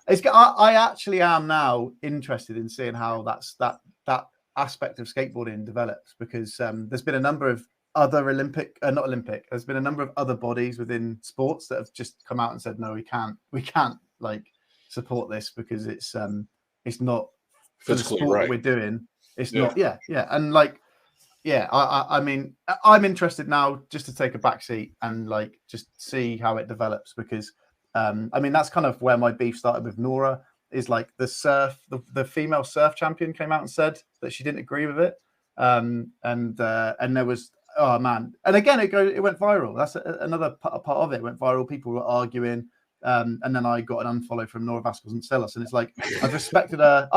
Speaker 2: I actually am now interested in seeing how that aspect of skateboarding develops, because there's been a number of other there's been a number of other bodies within sports that have just come out and said, no, we can't like support this because it's not for the sport that we're doing. It's not, and like, I mean, I'm interested now just to take a back seat and like just see how it develops, because I mean, that's kind of where my beef started with Nora, is like the female surf champion came out and said that she didn't agree with it, and there was, oh man, and again it went viral. That's another part of it. It went viral. People were arguing. And then I got an unfollow from Nora Vasconcelos, and it's like, I've respected her.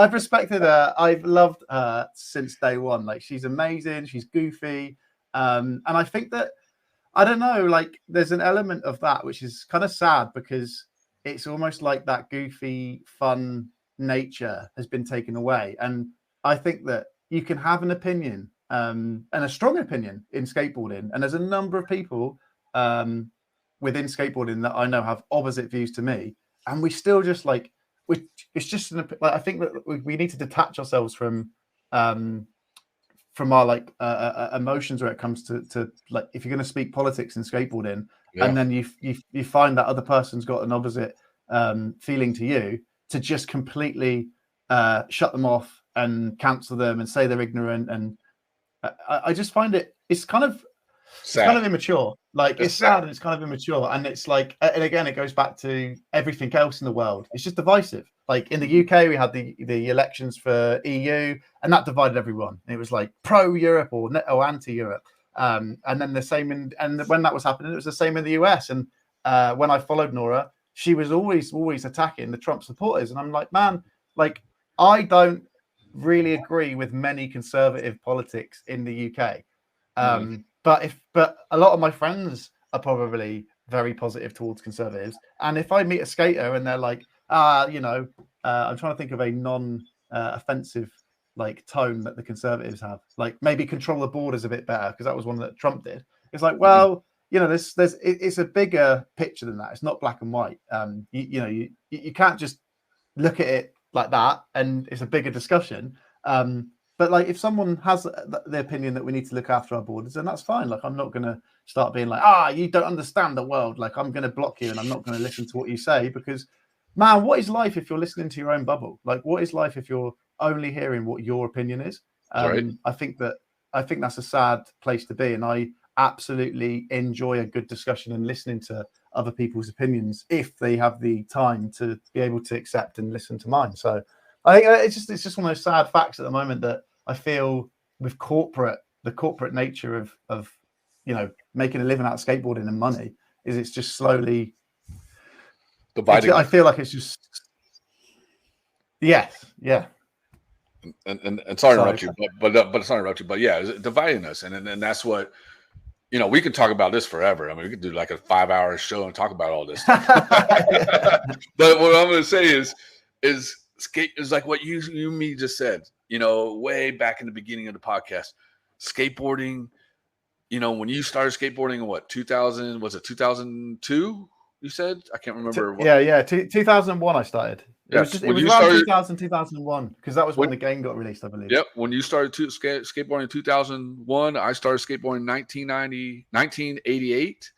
Speaker 2: I've loved her since day one. Like, she's amazing. She's goofy. And I think that, I don't know, like, there's an element of that which is kind of sad, because it's almost like that goofy, fun nature has been taken away. And I think that you can have an opinion, and a strong opinion in skateboarding. And there's a number of people within skateboarding that I know have opposite views to me, and we still just like, it's just I think that we need to detach ourselves from our like emotions where it comes to like, if you're going to speak politics in skateboarding, and then you find that other person's got an opposite feeling to you, to just completely shut them off and cancel them and say they're ignorant. And I just find it's kind of immature. Like, it's sad and it's kind of immature. And it's like, and again, it goes back to everything else in the world. It's just divisive. Like in the UK, we had the elections for EU, and that divided everyone. It was like pro-Europe or anti-Europe. And then the same and when that was happening, it was the same in the US. And when I followed Nora, she was always attacking the Trump supporters. And I'm like, man, like, I don't really agree with many conservative politics in the UK. But a lot of my friends are probably very positive towards conservatives. And if I meet a skater and they're like, I'm trying to think of a non-offensive like tone that the conservatives have, like maybe control the borders a bit better, because that was one that Trump did. It's like, well, it's a bigger picture than that. It's not black and white. You can't just look at it like that, and it's a bigger discussion. But like, if someone has the opinion that we need to look after our borders, then that's fine. Like, I'm not going to start being like, you don't understand the world. Like, I'm going to block you and I'm not going to listen to what you say, because, man, what is life if you're listening to your own bubble? Like, what is life if you're only hearing what your opinion is?
Speaker 1: Right.
Speaker 2: I think that's a sad place to be. And I absolutely enjoy a good discussion and listening to other people's opinions if they have the time to be able to accept and listen to mine. So I think it's just one of those sad facts at the moment that I feel with the corporate nature of making a living out of skateboarding and money, is it's just slowly dividing. I feel like it's just And
Speaker 1: sorry to interrupt you, but sorry to interrupt you, but yeah, it's dividing us, and that's what, we could talk about this forever. I mean, we could do like a 5-hour show and talk about all this stuff. But what I'm going to say is skate is like what you and me just said, way back in the beginning of the podcast. Skateboarding, when you started skateboarding in what, 2000, was it 2002? You said? I can't remember.
Speaker 2: 2001 I started. It was around 2000, 2001, because that was when the game got released, I believe.
Speaker 1: Yep. When you started skateboarding in 2001, I started skateboarding in 1988.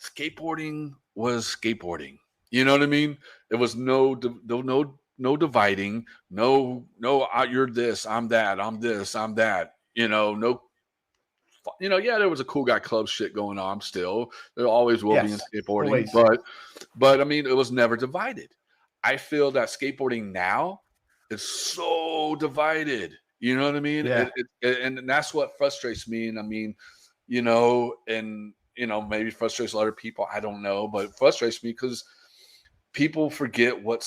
Speaker 1: Skateboarding was skateboarding. You know what I mean? There was no dividing. No, you're this, I'm that, I'm this, I'm that. There was a cool guy club shit going on still. There always will be in skateboarding. Always. But I mean, it was never divided. I feel that skateboarding now is so divided. You know what I mean?
Speaker 2: Yeah.
Speaker 1: And that's what frustrates me. And I mean, maybe frustrates other people. I don't know, but it frustrates me because people forget what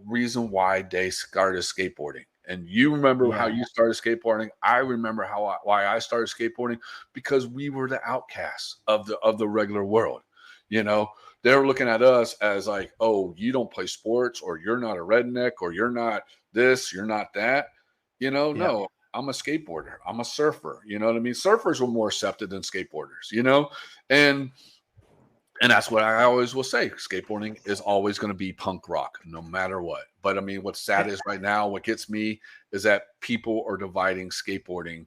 Speaker 1: reason why they started skateboarding. And you remember how you started skateboarding. I remember why I started skateboarding, because we were the outcasts of the regular world. They were looking at us as like, oh, you don't play sports, or you're not a redneck, or you're not this, you're not that. No, I'm a skateboarder. I'm a surfer. You know what I mean? Surfers were more accepted than skateboarders, you know? And that's what I always will say. Skateboarding is always going to be punk rock, no matter what. But I mean, what's sad is right now, what gets me is that people are dividing skateboarding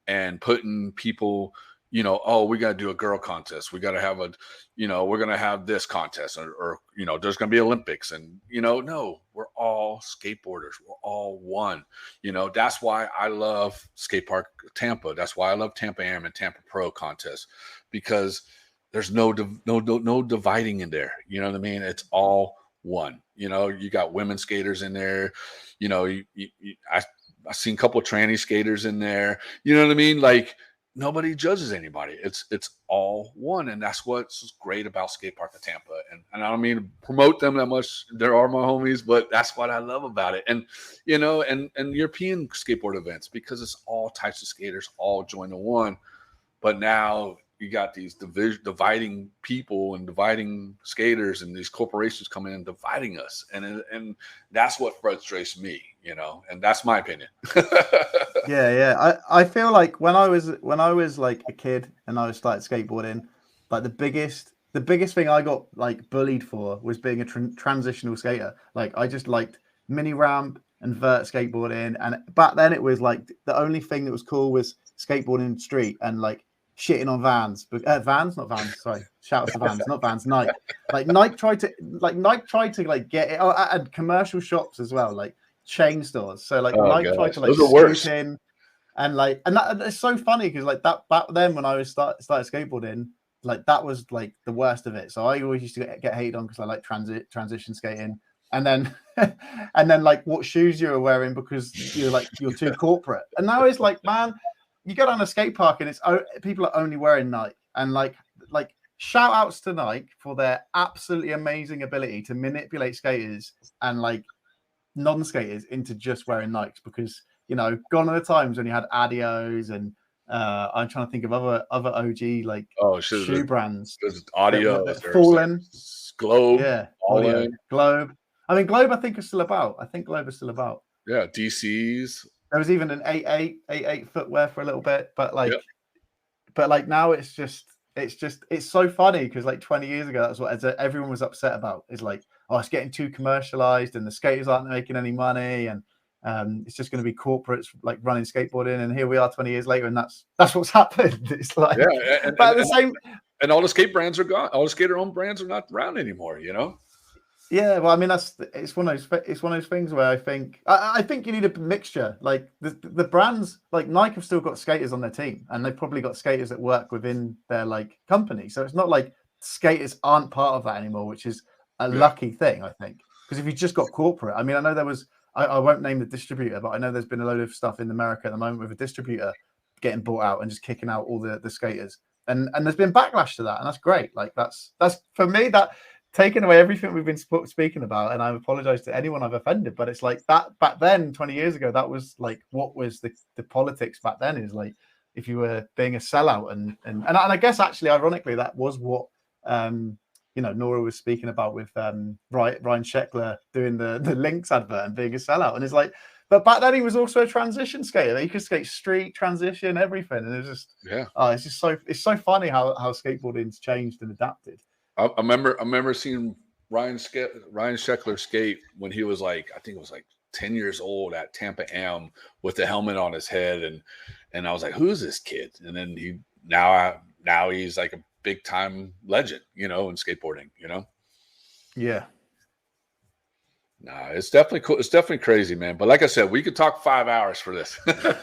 Speaker 1: and putting people, you know, oh, we got to do a girl contest. We got to have a, you know, we're going to have this contest or, you know, there's going to be Olympics. And, you know, no, we're all skateboarders. We're all one. You know, that's why I love Skate Park Tampa. That's why I love Tampa Am and Tampa Pro contest, because there's no dividing in there. You know what I mean? It's all one. You know, you got women skaters in there. You know, I've seen a couple of tranny skaters in there. You know what I mean? Like, nobody judges anybody. It's all one, and that's what's great about Skate Park of Tampa. And I don't mean to promote them that much. There are my homies, but that's what I love about it. And you know, and European skateboard events, because it's all types of skaters all join the one. But now you got these dividing people and dividing skaters, and these corporations coming in and dividing us, and that's what frustrates me, you know, and that's my opinion.
Speaker 2: Yeah. I feel like when I was like a kid and I was started skateboarding, like the biggest thing I got like bullied for was being a transitional skater. Like I just liked mini ramp and vert skateboarding, and back then it was like the only thing that was cool was skateboarding street and like shitting on vans, but not vans. Sorry, shout out to vans, not vans. Nike tried to like get it at commercial shops as well, like chain stores. So like Nike tried to like swoop in, and it's so funny because like that back then when I was started skateboarding, like that was like the worst of it. So I always used to get hated on because I like transition skating, and then like what shoes you were wearing because you're too corporate. And now it's like, man, you go down a skate park and it's people are only wearing Nike, and like shout outs to Nike for their absolutely amazing ability to manipulate skaters and like non-skaters into just wearing Nikes, because you know, gone are the times when you had Adios and I'm trying to think of other OG like shoe brands.
Speaker 1: There's Audio,
Speaker 2: Fallen,
Speaker 1: Globe,
Speaker 2: yeah, Audio, Globe. I mean, Globe I think is still about. I think Globe is still about.
Speaker 1: Yeah, DCs.
Speaker 2: There was even an 88 footwear for a little bit, but like, but like now it's so funny because like 20 years ago that's what everyone was upset about. Is like, oh, it's getting too commercialized and the skaters aren't making any money, and it's just going to be corporates like running skateboarding. And here we are 20 years later, and that's what's happened. It's like,
Speaker 1: and all the skate brands are gone. All the skater-owned brands are not around anymore. You know.
Speaker 2: Yeah, well, I mean, it's one of those things where I think you need a mixture. Like the brands, like Nike have still got skaters on their team, and they've probably got skaters that work within their like company. So it's not like skaters aren't part of that anymore, which is a lucky thing, I think. Because if you just got corporate, I mean, I know there was, I won't name the distributor, but I know there's been a load of stuff in America at the moment with a distributor getting bought out and just kicking out all the skaters, and there's been backlash to that, and that's great. Like that's for me that. Taking away everything we've been speaking about, and I apologize to anyone I've offended, but it's like that back then, 20 years ago, that was like what was the politics back then, is like if you were being a sellout, and I guess actually ironically that was what you know, Nora was speaking about with Ryan Sheckler doing the Lynx advert and being a sellout, and it's like, but back then he was also a transition skater. He could skate street, transition, everything, and it's just it's so funny how skateboarding's changed and adapted.
Speaker 1: I remember seeing Ryan Sheckler skate when he was like, I think it was like 10 years old at Tampa Am with the helmet on his head, and I was like, who is this kid? And then now he's like a big time legend, you know, in skateboarding, you know.
Speaker 2: Yeah.
Speaker 1: Nah, it's definitely cool. It's definitely crazy, man. But like I said, we could talk 5 hours for this. But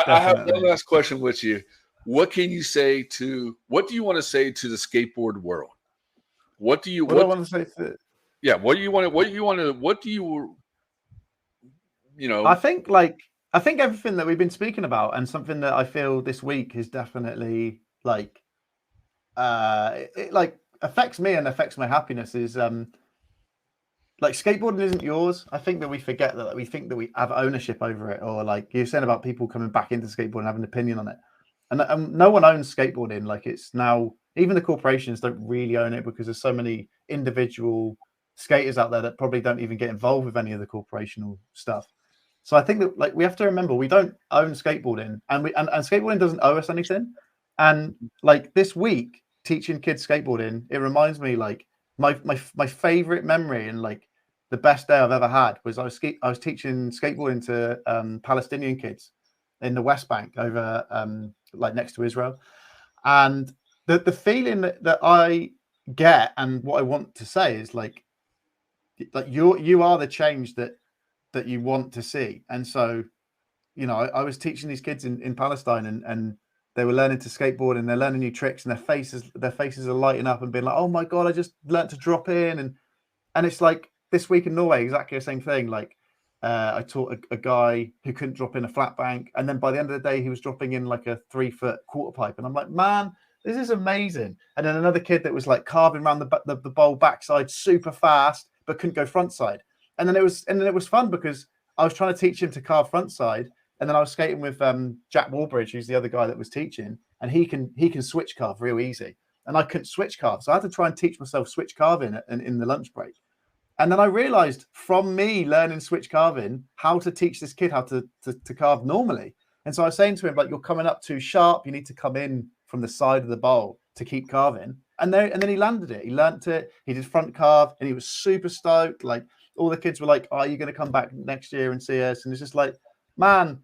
Speaker 1: I have one last question with you. What can you say what do you want to say to the skateboard world? What do you want to say to you know?
Speaker 2: I think everything that we've been speaking about, and something that I feel this week is definitely like it like affects me and affects my happiness is like skateboarding isn't yours. I think that we forget that. We think that we have ownership over it, or like you're saying about people coming back into skateboarding and having an opinion on it. And no one owns skateboarding. Like it's now, even the corporations don't really own it because there's so many individual skaters out there that probably don't even get involved with any of the corporational stuff. So I think that like we have to remember we don't own skateboarding, and skateboarding doesn't owe us anything. And like this week teaching kids skateboarding, it reminds me like my favorite memory and like the best day I've ever had was I was teaching skateboarding to Palestinian kids in the West Bank over like next to Israel, and the feeling that I get and what I want to say is like you are the change that you want to see. And so, you know, I was teaching these kids in Palestine, and they were learning to skateboard, and they're learning new tricks, and their faces are lighting up and being like, oh my god, I just learned to drop in. And it's like this week in Norway, exactly the same thing. Like I taught a guy who couldn't drop in a flat bank, and then by the end of the day he was dropping in like a 3-foot quarter pipe, and I'm like, man, this is amazing. And then another kid that was like carving around the bowl backside super fast but couldn't go front side. And then it was fun because I was trying to teach him to carve front side, and then I was skating with Jack Warbridge, who's the other guy that was teaching, and he can switch carve real easy, and I couldn't switch carve, so I had to try and teach myself switch carving in the lunch break. And then I realized from me learning switch carving how to teach this kid how to carve normally. And so I was saying to him, like, you're coming up too sharp, you need to come in from the side of the bowl to keep carving. And then he landed it. He learnt it. He did front carve, and he was super stoked. Like, all the kids were like, "Are you going to come back next year and see us?" And it's just like, man,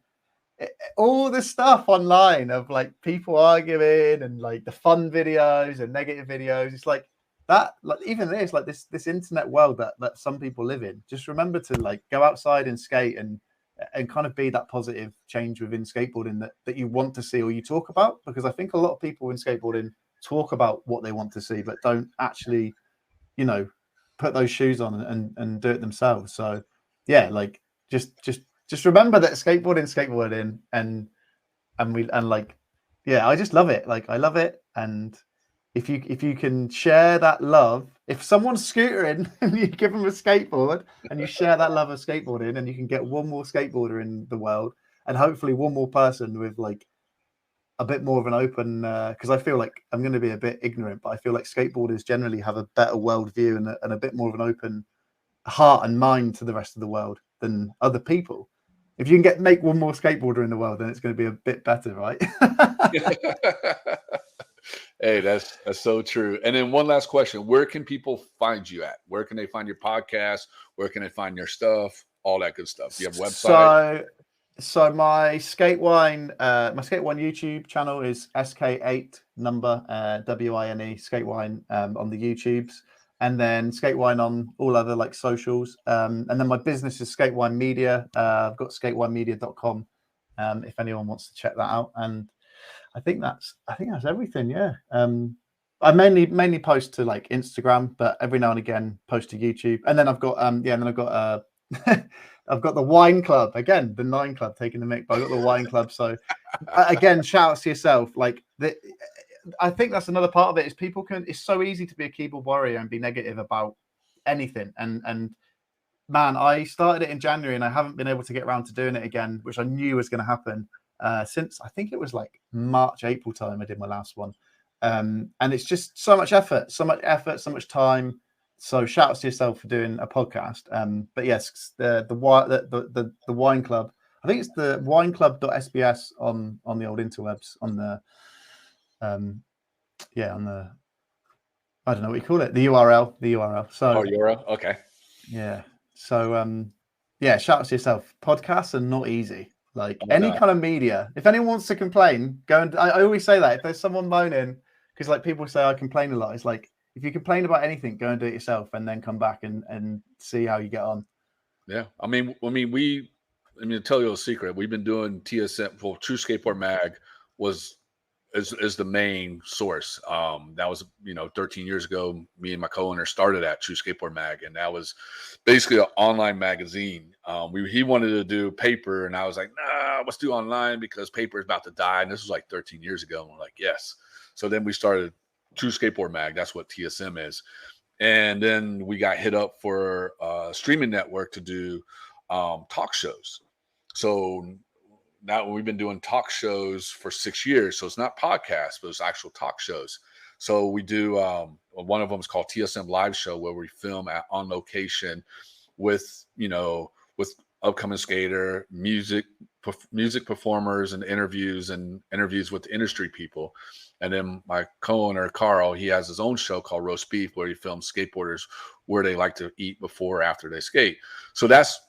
Speaker 2: all the stuff online of like people arguing and like the fun videos and negative videos. It's like that, like even this, like this internet world that some people live in. Just remember to like go outside and skate and kind of be that positive change within skateboarding that you want to see or you talk about. Because I think a lot of people in skateboarding talk about what they want to see, but don't actually, you know, put those shoes on and do it themselves. So yeah, like just remember that skateboarding and like, yeah, I just love it. Like I love it. And if you can share that love, if someone's scootering and you give them a skateboard and you share that love of skateboarding, and you can get one more skateboarder in the world, and hopefully one more person with like a bit more of an open, because I feel like I'm going to be a bit ignorant, but I feel like skateboarders generally have a better worldview and a bit more of an open heart and mind to the rest of the world than other people. If you can make one more skateboarder in the world, then it's going to be a bit better, right?
Speaker 1: Hey, that's so true. And then one last question: where can people find you at? Where can they find your podcast? Where can they find your stuff? All that good stuff. Do you have a website?
Speaker 2: So my Sk8wine YouTube channel is Sk8 number WINE Sk8wine on the YouTubes, and then Sk8wine on all other like socials. And then my business is Sk8wine Media. I've got skatewine.media.com if anyone wants to check that out. And I think that's everything. Yeah. I mainly post to like Instagram, but every now and again post to YouTube. And then I've got I've got the wine club again, the 9 club taking the mic, but I've got the wine club. So again, shout outs to yourself. Like I think that's another part of it is it's so easy to be a keyboard warrior and be negative about anything. And man, I started it in January and I haven't been able to get around to doing it again, which I knew was going to happen since I think it was like March, April time I did my last one. And it's just so much effort, so much time. So shout out to yourself for doing a podcast. But yes, the wine club. I think it's the wineclub.sbs on the old interwebs on the on the I don't know what you call it, the URL. So
Speaker 1: URL. Okay.
Speaker 2: Yeah. So yeah, shout out to yourself. Podcasts are not easy. Like any kind of media. If anyone wants to complain, go and I always say that if there's someone moaning, because like people say I complain a lot. It's like if you complain about anything, go and do it yourself and then come back and see how you get on. Yeah.
Speaker 1: I mean, to tell you a secret, we've been doing TSM. Well, True Skateboard Mag is the main source. That was 13 years ago. Me and my co-owner started at True Skateboard Mag, and that was basically an online magazine. He wanted to do paper, and I was like, nah, let's do online because paper is about to die. And this was like 13 years ago. And we're like, yes. So then we started True Skateboard Mag. That's what TSM is. And then we got hit up for a streaming network to do talk shows. So now we've been doing talk shows for 6 years. So it's not podcasts, but it's actual talk shows. So we do one of them is called TSM Live Show, where we film on location with upcoming skater, music performers, and interviews with industry people. And then my co-owner Carl, he has his own show called Roast Beef, where he films skateboarders where they like to eat before or after they skate. So that's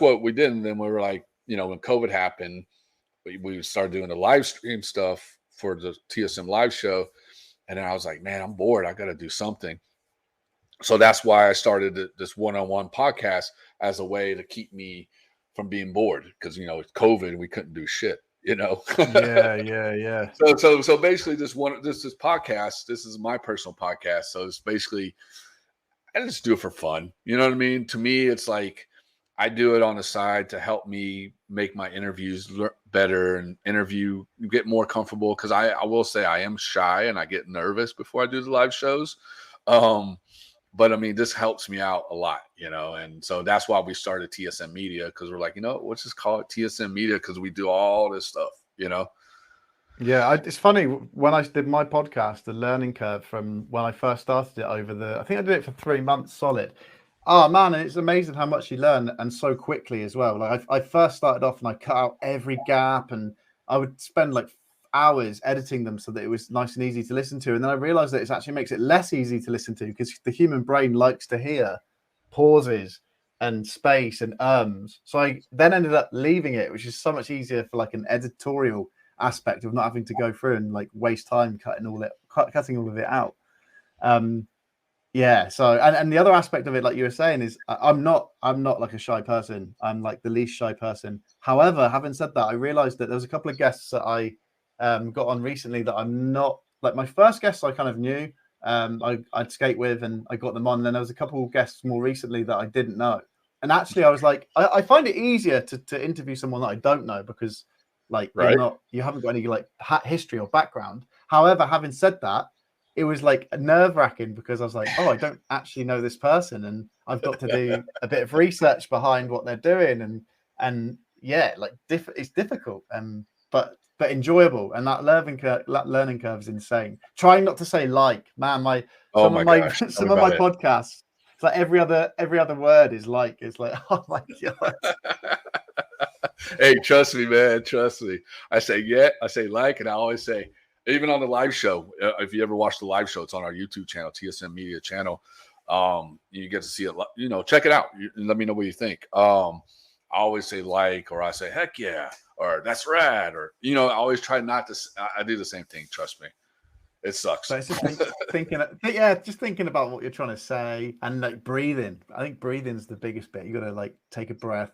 Speaker 1: what we did. And then we were like, when COVID happened, we started doing the live stream stuff for the TSM live show. And then I was like, man, I'm bored. I got to do something. So that's why I started this one-on-one podcast as a way to keep me from being bored, because it's COVID and we couldn't do shit.
Speaker 2: Yeah.
Speaker 1: So basically, this podcast. This is my personal podcast. So it's basically, I just do it for fun. You know what I mean? To me, it's like I do it on the side to help me make my interviews better and get more comfortable. Because I will say I am shy and I get nervous before I do the live shows. But I mean, this helps me out a lot, and so that's why we started TSM Media, because we're like, let's just call it TSM Media, because we do all this stuff,
Speaker 2: Yeah, it's funny, when I did my podcast, the learning curve from when I first started it I think I did it for 3 months solid. Oh man, and it's amazing how much you learn, and so quickly as well. Like I first started off and I cut out every gap, and I would spend like hours editing them so that it was nice and easy to listen to. And then I realized that it actually makes it less easy to listen to, because the human brain likes to hear pauses and space and ums. So I then ended up leaving it, which is so much easier for like an editorial aspect of not having to go through and like waste time cutting all of it out. Yeah. So, and the other aspect of it, like you were saying, is I'm not like a shy person. I'm like the least shy person. However, having said that, I realized that there was a couple of guests that I got on recently that I'm not like. My first guests I kind of knew, I'd skate with, and I got them on. And then there was a couple of guests more recently that I didn't know. And actually, I was like, I find it easier to interview someone that I don't know, because like you haven't got any like history or background. However, having said that, it was like nerve-wracking, because I was like, oh, I don't actually know this person, and I've got to do a bit of research behind what they're doing, and yeah, like it's difficult, but enjoyable, and that learning curve is insane. Trying not to say like, man, some of my podcasts, it's like every other word is like, it's like, oh my god.
Speaker 1: Hey, trust me, man. Trust me. I say I say like, and I always say, even on the live show, if you ever watch the live show, it's on our YouTube channel, TSM Media channel. You get to see it. Check it out. Let me know what you think. I always say like, or I say heck yeah, or that's rad, or I always try not to. I do the same thing. Trust me, it sucks.
Speaker 2: But it's just thinking about what you're trying to say, and like breathing. I think breathing's the biggest bit. You got to like take a breath.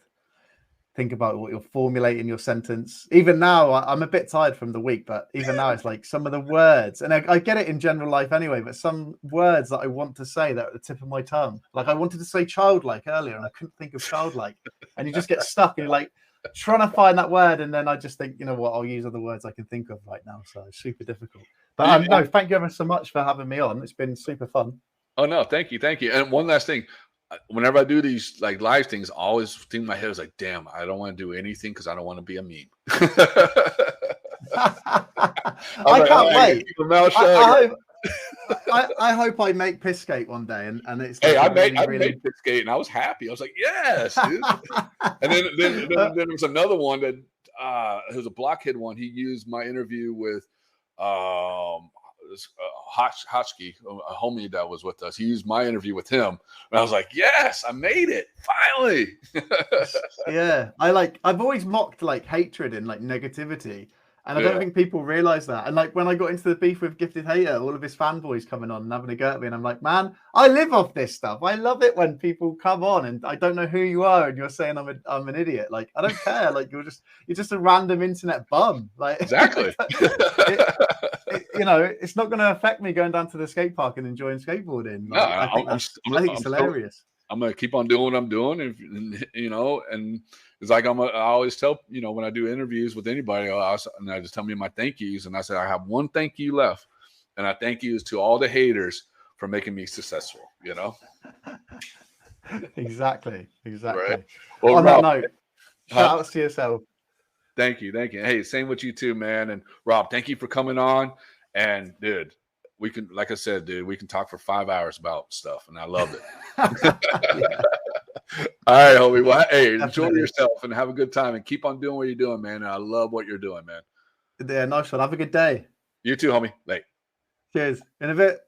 Speaker 2: Think about what you're formulating your sentence. Even now, I'm a bit tired from the week, but even now, it's like some of the words, and I get it in general life anyway, but some words that I want to say that are at the tip of my tongue. Like I wanted to say childlike earlier, and I couldn't think of childlike, and you just get stuck, and you're like trying to find that word, and then I just think, you know what, I'll use other words I can think of right now. So it's super difficult. But no, thank you ever so much for having me on. It's been super fun.
Speaker 1: Oh no, thank you. And one last thing. Whenever I do these like live things, I always think in my head is like, damn, I don't want to do anything because I don't want to be a meme.
Speaker 2: I can't wait. I hope I make piss skate one day, and it's like,
Speaker 1: hey, I made piss skate, and I was happy. I was like, yes, dude. And then there was another one that it was a blockhead one. He used my interview with Hotchkey, a homie that was with us. He used my interview with him, and I was like, yes, I made it finally.
Speaker 2: Yeah, I've always mocked like hatred and like negativity, and I don't think people realize that. And like when I got into the beef with Gifted Hater, all of his fanboys coming on and having a go at me, and I'm like, man, I live off this stuff. I love it when people come on and I don't know who you are, and you're saying I'm an idiot. Like I don't care. Like you're just a random internet bum. Like
Speaker 1: exactly.
Speaker 2: It's not going to affect me going down to the skate park and enjoying skateboarding. Like, I think it's hilarious.
Speaker 1: I'm going to keep on doing what I'm doing. And it's like, I always tell, when I do interviews with anybody, and I just tell me my thank yous. And I said, I have one thank you left. And I thank yous to all the haters for making me successful,
Speaker 2: Exactly.
Speaker 1: Right. Well,
Speaker 2: on that note, shout outs to yourself.
Speaker 1: Thank you. Hey, same with you too, man. And Rob, thank you for coming on. And dude, we can, like I said, we can talk for 5 hours about stuff, and I love it. All right, homie. Well, hey, enjoy
Speaker 2: Definitely.
Speaker 1: yourself and have a good time and keep on doing what you're doing, man. I love what you're doing, man.
Speaker 2: Yeah, nice one. Have a good day.
Speaker 1: You too, homie. Bye.
Speaker 2: Cheers. In a bit.